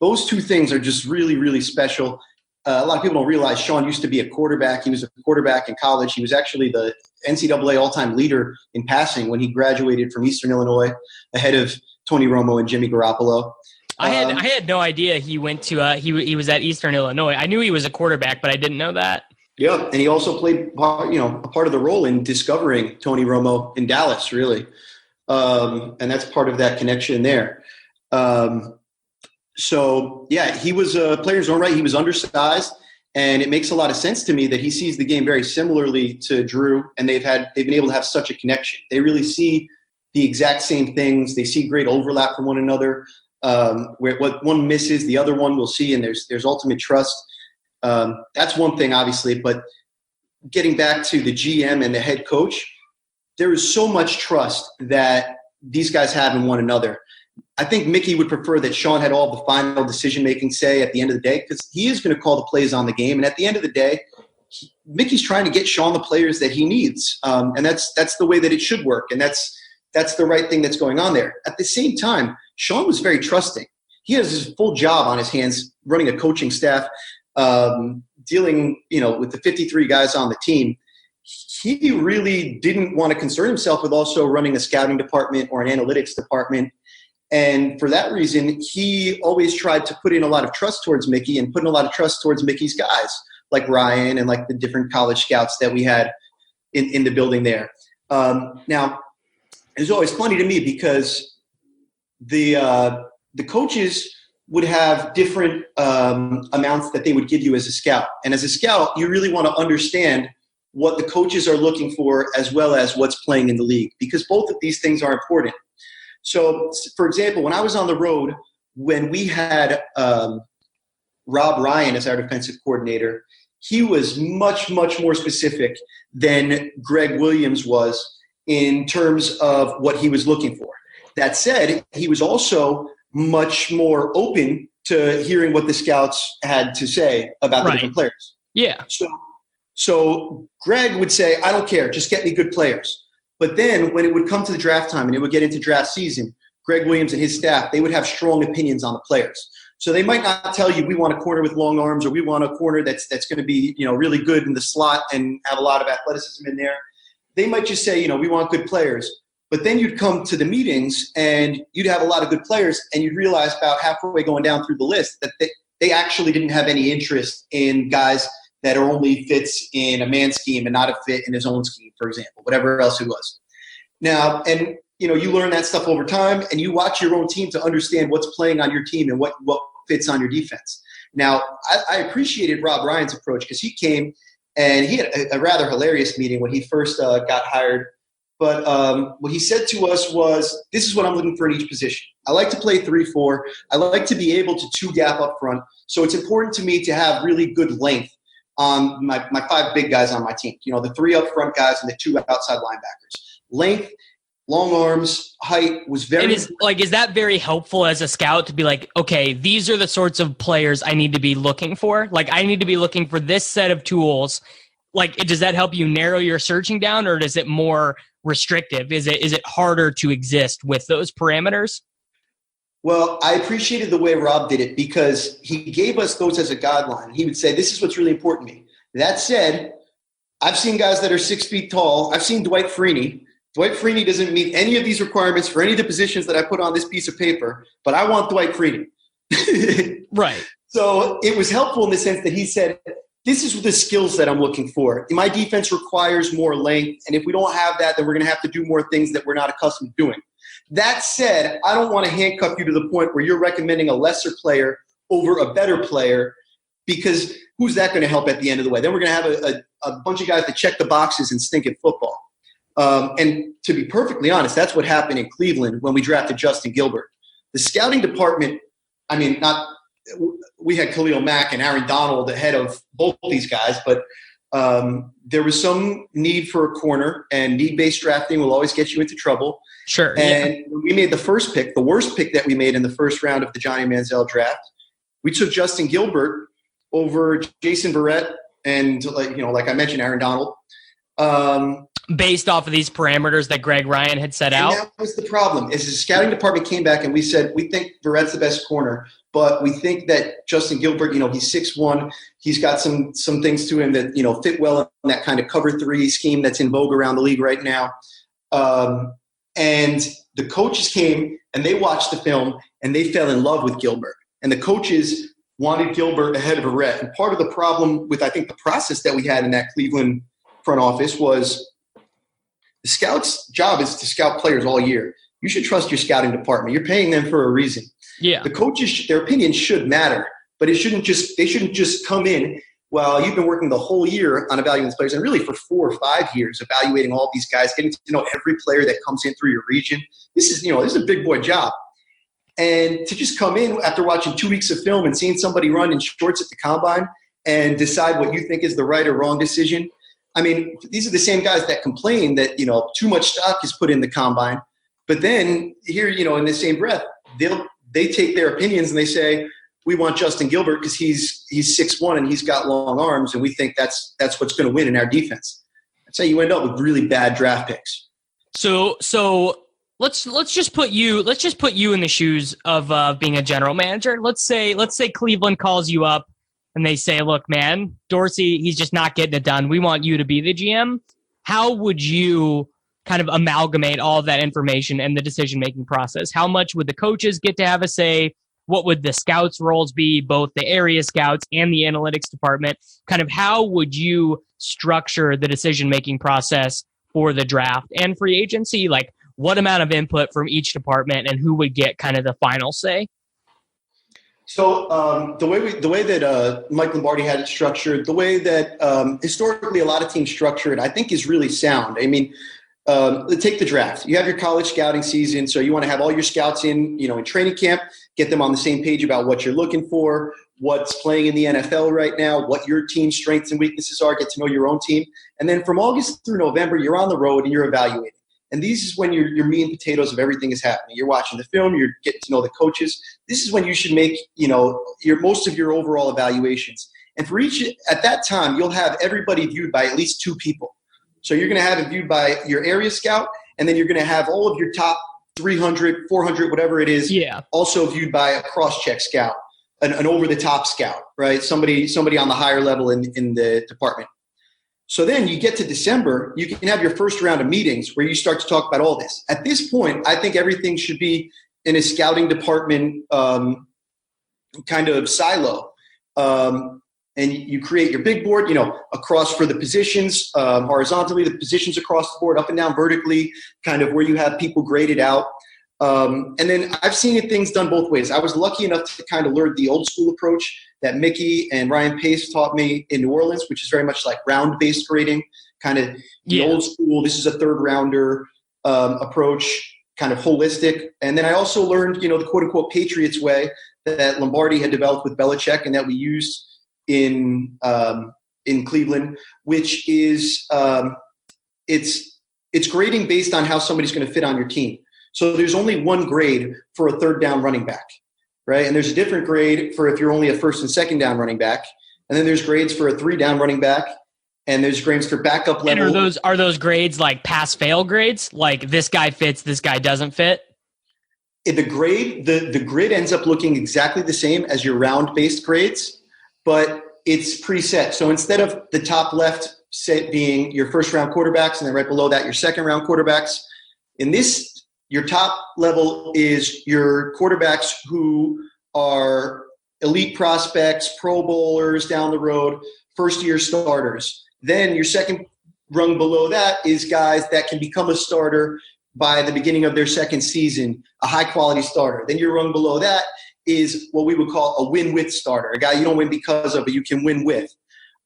Those two things are just really, really special. a lot of people don't realize Sean used to be a quarterback. He was a quarterback in college. He was actually the NCAA all-time leader in passing when he graduated from Eastern Illinois, ahead of Tony Romo and Jimmy Garoppolo. I had no idea he went to he was at Eastern Illinois. I knew he was a quarterback, but I didn't know that. Yeah, and he also played a part of the role in discovering Tony Romo in Dallas, really, and that's part of that connection there. So yeah, he was a player in his own right. He was undersized, and it makes a lot of sense to me that he sees the game very similarly to Drew, and they've been able to have such a connection. They really see the exact same things. They see great overlap from one another. Where what one misses, the other one will see, and there's ultimate trust. That's one thing, obviously, but getting back to the GM and the head coach, there is so much trust that these guys have in one another. I think Mickey would prefer that Sean had all the final decision-making say at the end of the day, because he is going to call the plays on the game. And at the end of the day, Mickey's trying to get Sean the players that he needs. And that's the way that it should work. And that's the right thing that's going on there. At the same time, Sean was very trusting. He has his full job on his hands, running a coaching staff, dealing, with the 53 guys on the team. He really didn't want to concern himself with also running a scouting department or an analytics department. And for that reason, he always tried to put in a lot of trust towards Mickey and put in a lot of trust towards Mickey's guys, like Ryan and like the different college scouts that we had in the building there. Now, it's always funny to me because the coaches would have different amounts that they would give you as a scout. And as a scout, you really want to understand what the coaches are looking for as well as what's playing in the league, because both of these things are important. So, for example, when I was on the road, when we had Rob Ryan as our defensive coordinator, he was much, much more specific than Greg Williams was in terms of what he was looking for. That said, he was also much more open to hearing what the scouts had to say about the different players. Yeah. So Greg would say, I don't care, just get me good players. But then when it would come to the draft time and it would get into draft season, Greg Williams and his staff, they would have strong opinions on the players. So they might not tell you we want a corner with long arms or we want a corner that's going to be, really good in the slot and have a lot of athleticism in there. They might just say, we want good players. But then you'd come to the meetings and you'd have a lot of good players and you'd realize about halfway going down through the list that they actually didn't have any interest in guys that are only fits in a man scheme and not a fit in his own scheme, for example, whatever else it was. Now, and you learn that stuff over time and you watch your own team to understand what's playing on your team and what fits on your defense. Now, I appreciated Rob Ryan's approach because he came and he had a rather hilarious meeting when he first got hired. But what he said to us was, this is what I'm looking for in each position. I like to play 3-4. I like to be able to two-gap up front. So it's important to me to have really good length on my five big guys on my team. The three up front guys and the two outside linebackers. Length, long arms, height was very. And is that very helpful as a scout to be like, okay, these are the sorts of players I need to be looking for? Like, I need to be looking for this set of tools. Like, does that help you narrow your searching down, or is it more restrictive? Is it harder to exist with those parameters? Well, I appreciated the way Rob did it because he gave us those as a guideline. He would say, this is what's really important to me. That said, I've seen guys that are 6 feet tall. I've seen Dwight Freeney. Dwight Freeney doesn't meet any of these requirements for any of the positions that I put on this piece of paper, but I want Dwight Freeney. Right. So it was helpful in the sense that he said, this is the skills that I'm looking for. My defense requires more length, and if we don't have that, then we're going to have to do more things that we're not accustomed to doing. That said, I don't want to handcuff you to the point where you're recommending a lesser player over a better player, because who's that going to help at the end of the way? Then we're going to have a bunch of guys that check the boxes and stink at football. And to be perfectly honest, that's what happened in Cleveland when we drafted Justin Gilbert. The scouting department, we had Khalil Mack and Aaron Donald ahead of both these guys, but there was some need for a corner, and need-based drafting will always get you into trouble. Sure. And when we made the first pick, the worst pick that we made in the first round of the Johnny Manziel draft, we took Justin Gilbert over Jason Verrett and, like I mentioned, Aaron Donald. based off of these parameters that Greg Ryan had set out. And that was the problem. Is the scouting department came back and we said, we think Verrett's the best corner, but we think that Justin Gilbert, he's 6'1". He's got some things to him that, fit well in that kind of cover 3 scheme that's in vogue around the league right now. And the coaches came and they watched the film and they fell in love with Gilbert. And the coaches wanted Gilbert ahead of Verrett. And part of the problem with, I think, the process that we had in that Cleveland front office was the scout's job is to scout players all year. You should trust your scouting department. You're paying them for a reason. Yeah. The coaches, their opinions should matter, but they shouldn't just come in. Well, you've been working the whole year on evaluating these players, and really for 4 or 5 years, evaluating all these guys, getting to know every player that comes in through your region. This is a big boy job. And to just come in after watching 2 weeks of film and seeing somebody run in shorts at the combine and decide what you think is the right or wrong decision. I mean, these are the same guys that complain that, too much stock is put in the combine. But then here, in the same breath, they take their opinions and they say, we want Justin Gilbert because he's 6'1" and he's got long arms, and we think that's what's going to win in our defense. That's how you end up with really bad draft picks. So let's just put you in the shoes of being a general manager. Let's say Cleveland calls you up and they say, look, man, Dorsey, he's just not getting it done. We want you to be the GM. How would you kind of amalgamate all of that information and the decision-making process? How much would the coaches get to have a say? What would the scouts' roles be, both the area scouts and the analytics department? Kind of how would you structure the decision-making process for the draft and free agency? Like, what amount of input from each department and who would get kind of the final say? So the way that Mike Lombardi had it structured, the way that historically a lot of teams structure it, I think is really sound. I mean, take the draft. You have your college scouting season, so you want to have all your scouts in training camp, get them on the same page about what you're looking for, what's playing in the NFL right now, what your team's strengths and weaknesses are, get to know your own team. And then from August through November, you're on the road and you're evaluating. And this is when your meat and potatoes of everything is happening. You're watching the film, you're getting to know the coaches. This is when you should make, most of your overall evaluations. And for each, at that time, you'll have everybody viewed by at least 2 people. So you're going to have it viewed by your area scout, and then you're going to have all of your top 300, 400, whatever it is, also viewed by a cross-check scout, an over-the-top scout, right? Somebody on the higher level in the department. So then you get to December, you can have your first round of meetings where you start to talk about all this. At this point, I think everything should be in a scouting department kind of silo. And you create your big board, across for the positions, horizontally, the positions across the board, up and down vertically, kind of where you have people graded out. And then I've seen things done both ways. I was lucky enough to kind of learn the old school approach that Mickey and Ryan Pace taught me in New Orleans, which is very much like round-based grading, kind of the old school, this is a third-rounder approach, kind of holistic. And then I also learned, the quote-unquote Patriots way that Lombardi had developed with Belichick and that we used in Cleveland, which is it's grading based on how somebody's going to fit on your team. So there's only one grade for a third down running back, right? And there's a different grade for if you're only a first and second down running back. And then there's grades for a 3-down running back. And there's grades for backup level. And are those grades like pass-fail grades? Like this guy fits, this guy doesn't fit? The grid ends up looking exactly the same as your round-based grades, but it's preset. So instead of the top left set being your first-round quarterbacks and then right below that your second-round quarterbacks, in this, your top level is your quarterbacks who are elite prospects, Pro Bowlers down the road, first-year starters. Then your second rung below that is guys that can become a starter by the beginning of their second season, a high-quality starter. Then your rung below that is what we would call a win-with starter, a guy you don't win because of, but you can win with.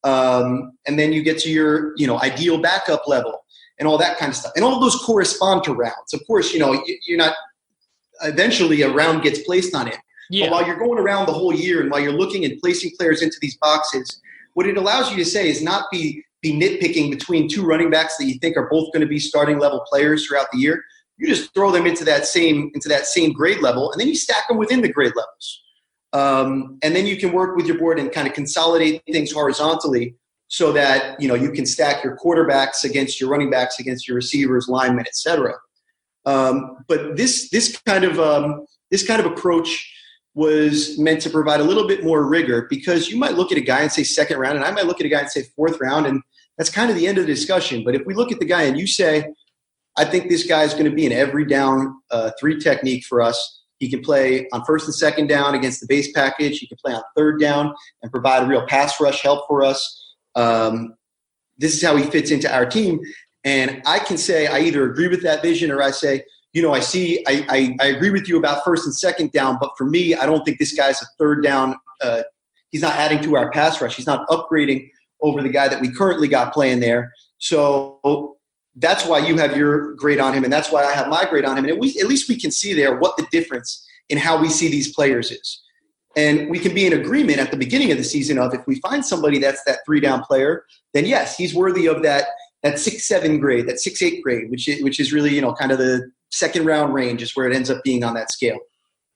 And then you get to your, ideal backup level and all that kind of stuff. And all of those correspond to rounds. Of course, you're not – eventually a round gets placed on it. Yeah. But while you're going around the whole year and while you're looking and placing players into these boxes, what it allows you to say is not be nitpicking between 2 running backs that you think are both going to be starting level players throughout the year. You just throw them into that same grade level, and then you stack them within the grade levels. And then you can work with your board and kind of consolidate things horizontally so that, you can stack your quarterbacks against your running backs, against your receivers, linemen, et cetera. But this kind of approach was meant to provide a little bit more rigor, because you might look at a guy and say second round, and I might look at a guy and say fourth round, and that's kind of the end of the discussion. But if we look at the guy and you say, I think this guy is going to be an every down 3 technique for us. He can play on first and second down against the base package. He can play on third down and provide a real pass rush help for us. This is how he fits into our team. And I can say I either agree with that vision, or I say, I agree with you about first and second down, but for me, I don't think this guy's a third down. He's not adding to our pass rush. He's not upgrading over the guy that we currently got playing there. So that's why you have your grade on him, and that's why I have my grade on him. And at least we can see there what the difference in how we see these players is. And we can be in agreement at the beginning of the season of, if we find somebody that's that 3-down player, then yes, he's worthy of that 6-7 grade, that 6-8 grade, which is really, kind of the second round range is where it ends up being on that scale.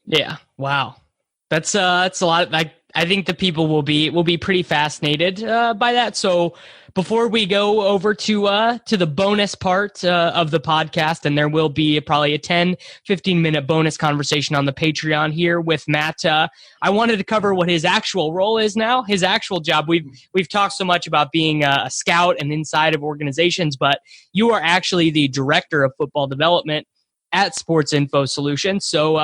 Yeah. Wow. That's a lot. I think the people will be pretty fascinated by that. So before we go over to the bonus part of the podcast, and there will be probably a 10-15 minute bonus conversation on the Patreon here with Matt. I wanted to cover what his actual role is now, his actual job. We've talked so much about being a scout and inside of organizations, but you are actually the director of football development at Sports Info Solutions. So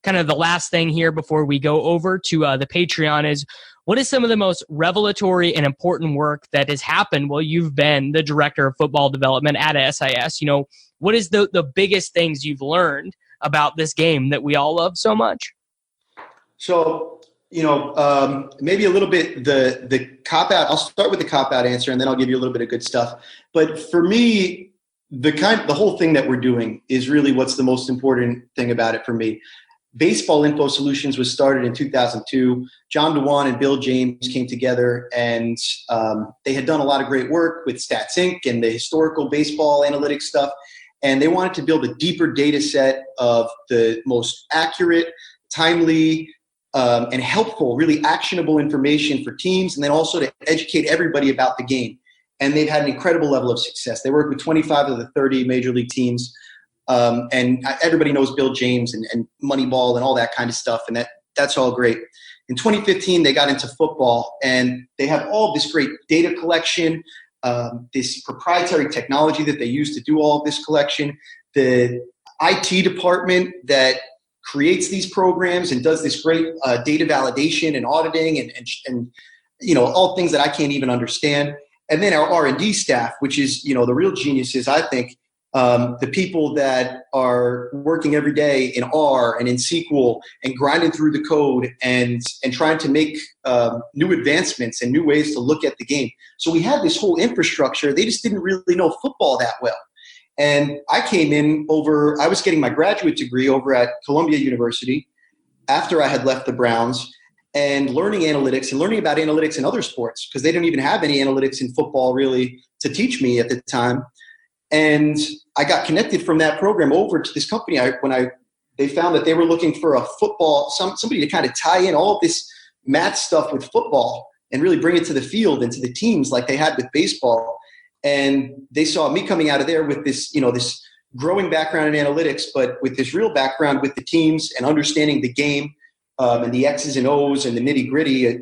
kind of the last thing here before we go over to the Patreon is, what is some of the most revelatory and important work that has happened while you've been the director of football development at SIS? What is the biggest things you've learned about this game that we all love so much? So, maybe a little bit the cop-out. I'll start with the cop-out answer, and then I'll give you a little bit of good stuff. But for me, the whole thing that we're doing is really what's the most important thing about it for me. Baseball Info Solutions was started in 2002. John DeWan and Bill James came together, and they had done a lot of great work with Stats Inc. and the historical baseball analytics stuff. And they wanted to build a deeper data set of the most accurate, timely, and helpful, really actionable information for teams, and then also to educate everybody about the game. And they've had an incredible level of success. They work with 25 of the 30 major league teams. And everybody knows Bill James and Moneyball and all that kind of stuff. And that's all great. In 2015, they got into football, and they have all this great data collection, this proprietary technology that they use to do all of this collection, the IT department that creates these programs and does this great data validation and auditing and all things that I can't even understand. And then our R&D staff, which is, the real geniuses, I think, the people that are working every day in R and in SQL and grinding through the code and trying to make new advancements and new ways to look at the game. So we had this whole infrastructure. They just didn't really know football that well. And I came in I was getting my graduate degree over at Columbia University after I had left the Browns, and learning analytics and learning about analytics in other sports, because they didn't even have any analytics in football really to teach me at the time. And I got connected from that program over to this company when they found that they were looking for a football, somebody to kind of tie in all of this math stuff with football and really bring it to the field and to the teams like they had with baseball. And they saw me coming out of there with this, this growing background in analytics, but with this real background with the teams and understanding the game and the X's and O's and the nitty gritty.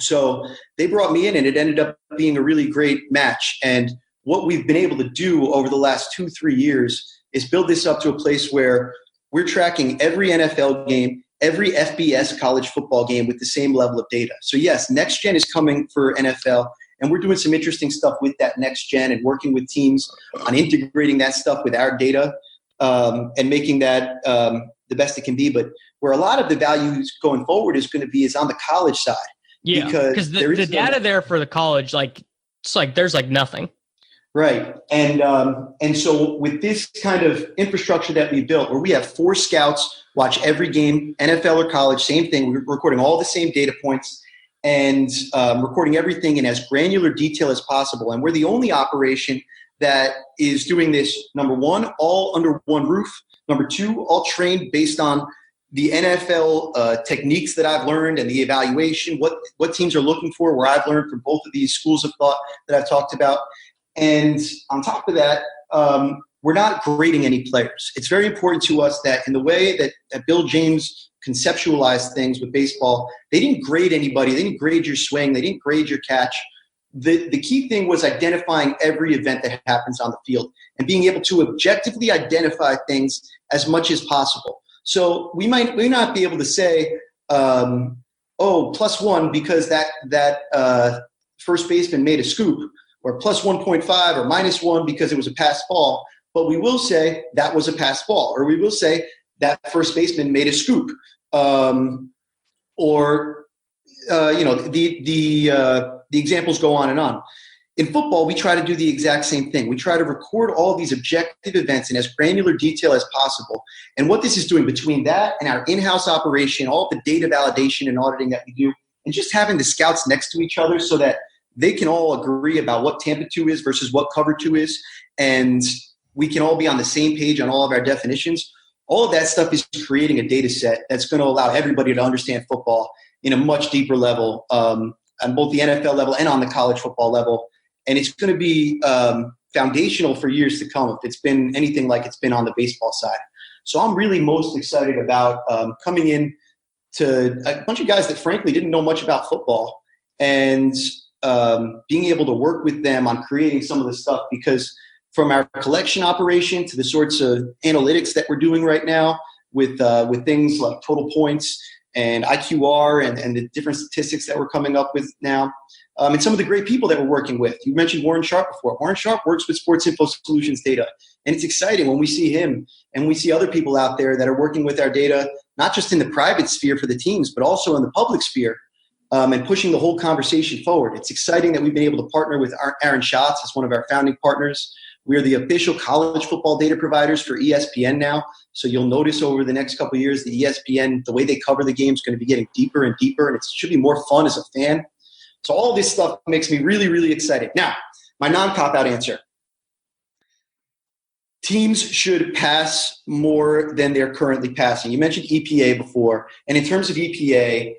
So they brought me in, and it ended up being a really great match. And what we've been able to do over the last 2-3 years is build this up to a place where we're tracking every NFL game, every FBS college football game with the same level of data. So yes, next gen is coming for NFL, and we're doing some interesting stuff with that next gen and working with teams on integrating that stuff with our data and making that the best it can be. But where a lot of the value going forward is going to be is on the college side. Yeah, because the data there for the college, there's nothing. Right. And so with this kind of infrastructure that we built, where we have 4 scouts watch every game, NFL or college, same thing. We're recording all the same data points and recording everything in as granular detail as possible. And we're the only operation that is doing this, number one, all under one roof. Number two, all trained based on the NFL techniques that I've learned and the evaluation, what teams are looking for, where I've learned from both of these schools of thought that I've talked about. And on top of that, we're not grading any players. It's very important to us that in the way that Bill James conceptualized things with baseball, they didn't grade anybody. They didn't grade your swing. They didn't grade your catch. The key thing was identifying every event that happens on the field and being able to objectively identify things as much as possible. So we might not be able to say, +1 because that first baseman made a scoop, or +1.5 or -1 because it was a pass ball. But we will say that was a pass ball, or we will say that first baseman made a scoop, the examples go on and on. In football, we try to do the exact same thing. We try to record all these objective events in as granular detail as possible. And what this is doing between that and our in-house operation, all the data validation and auditing that we do, and just having the scouts next to each other so that they can all agree about what Tampa 2 is versus what cover 2 is, and we can all be on the same page on all of our definitions. All of that stuff is creating a data set that's going to allow everybody to understand football in a much deeper level, on both the NFL level and on the college football level. And it's going to be foundational for years to come if it's been anything like it's been on the baseball side. So I'm really most excited about coming in to a bunch of guys that frankly didn't know much about football and being able to work with them on creating some of the stuff, because from our collection operation to the sorts of analytics that we're doing right now with things like total points and IQR and the different statistics that we're coming up with now, and some of the great people that we're working with. You mentioned Warren Sharp before. Warren Sharp works with Sports Info Solutions data, and it's exciting when we see him and we see other people out there that are working with our data, not just in the private sphere for the teams, but also in the public sphere, and pushing the whole conversation forward. It's exciting that we've been able to partner with Aaron Schatz as one of our founding partners. We are the official college football data providers for ESPN now. So you'll notice over the next couple of years, the ESPN, the way they cover the game is going to be getting deeper and deeper, and it should be more fun as a fan. So all this stuff makes me really, really excited. Now, my non-cop-out answer. Teams should pass more than they're currently passing. You mentioned EPA before, and in terms of EPA,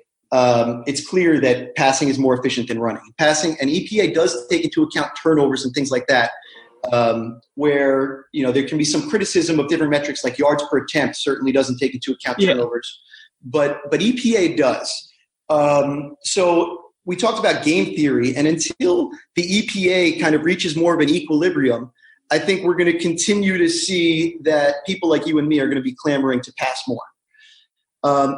it's clear that passing is more efficient than running. Passing, and EPA does take into account turnovers and things like that, where there can be some criticism of different metrics, like yards per attempt certainly doesn't take into account turnovers, but EPA does. So we talked about game theory, and until the EPA kind of reaches more of an equilibrium, I think we're going to continue to see that people like you and me are going to be clamoring to pass more.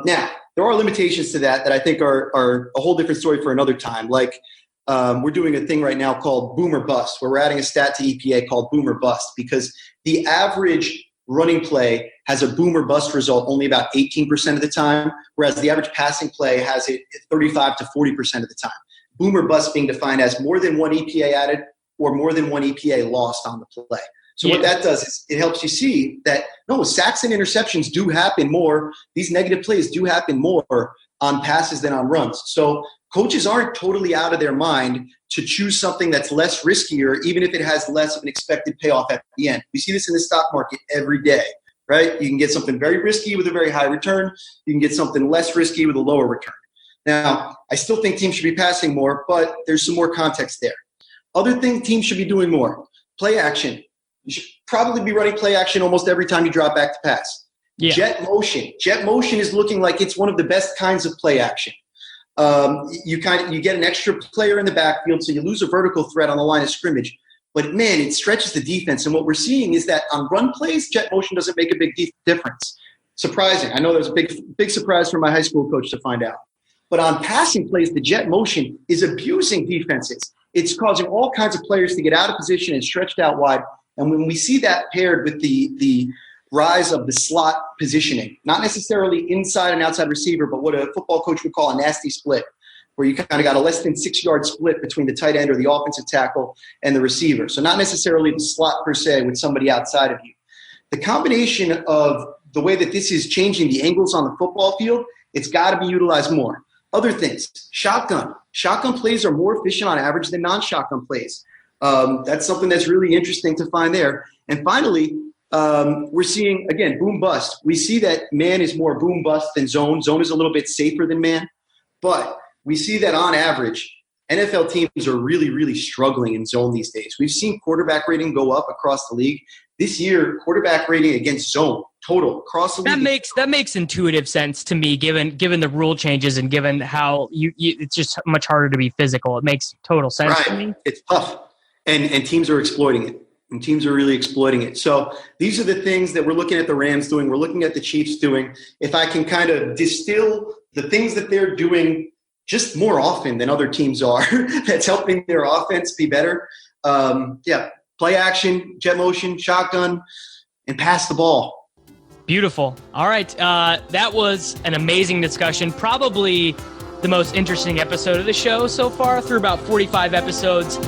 Now, there are limitations to that I think are a whole different story for another time. Like we're doing a thing right now called boom or bust, where we're adding a stat to EPA called boom or bust, because the average running play has a boom or bust result only about 18% of the time, whereas the average passing play has it 35 to 40% of the time. Boom or bust being defined as more than one EPA added or more than one EPA lost on the play. So what that does is it helps you see that, no, sacks and interceptions do happen more. These negative plays do happen more on passes than on runs. So coaches aren't totally out of their mind to choose something that's less riskier, even if it has less of an expected payoff at the end. We see this in the stock market every day, right? You can get something very risky with a very high return. You can get something less risky with a lower return. Now, I still think teams should be passing more, but there's some more context there. Other thing teams should be doing more, play action. You should probably be running play action almost every time you drop back to pass. Yeah. Jet motion is looking like it's one of the best kinds of play action. You get an extra player in the backfield, so you lose a vertical threat on the line of scrimmage. But man, it stretches the defense. And what we're seeing is that on run plays, jet motion doesn't make a big difference. Surprising. I know that was a big surprise for my high school coach to find out. But on passing plays, the jet motion is abusing defenses. It's causing all kinds of players to get out of position and stretched out wide. And when we see that paired with the rise of the slot positioning, not necessarily inside and outside receiver, but what a football coach would call a nasty split, where you kind of got a less than 6-yard split between the tight end or the offensive tackle and the receiver. So not necessarily the slot per se with somebody outside of you. The combination of the way that this is changing the angles on the football field, it's got to be utilized more. Other things, shotgun. Shotgun plays are more efficient on average than non-shotgun plays. That's something that's really interesting to find there. And finally, We're seeing, again, boom bust. We see that man is more boom bust than zone. Zone is a little bit safer than man. But we see that on average, NFL teams are really, really struggling in zone these days. We've seen quarterback rating go up across the league. This year, quarterback rating against zone, total, across the league. That makes intuitive sense to me, given the rule changes and given how it's just much harder to be physical. It makes total sense to me. It's tough. And teams are exploiting it. And teams are really exploiting it. So these are the things that we're looking at the Rams doing. We're looking at the Chiefs doing. If I can kind of distill the things that they're doing just more often than other teams are, that's helping their offense be better. Play action, jet motion, shotgun, and pass the ball. Beautiful. All right. That was an amazing discussion. Probably the most interesting episode of the show so far, through about 45 episodes.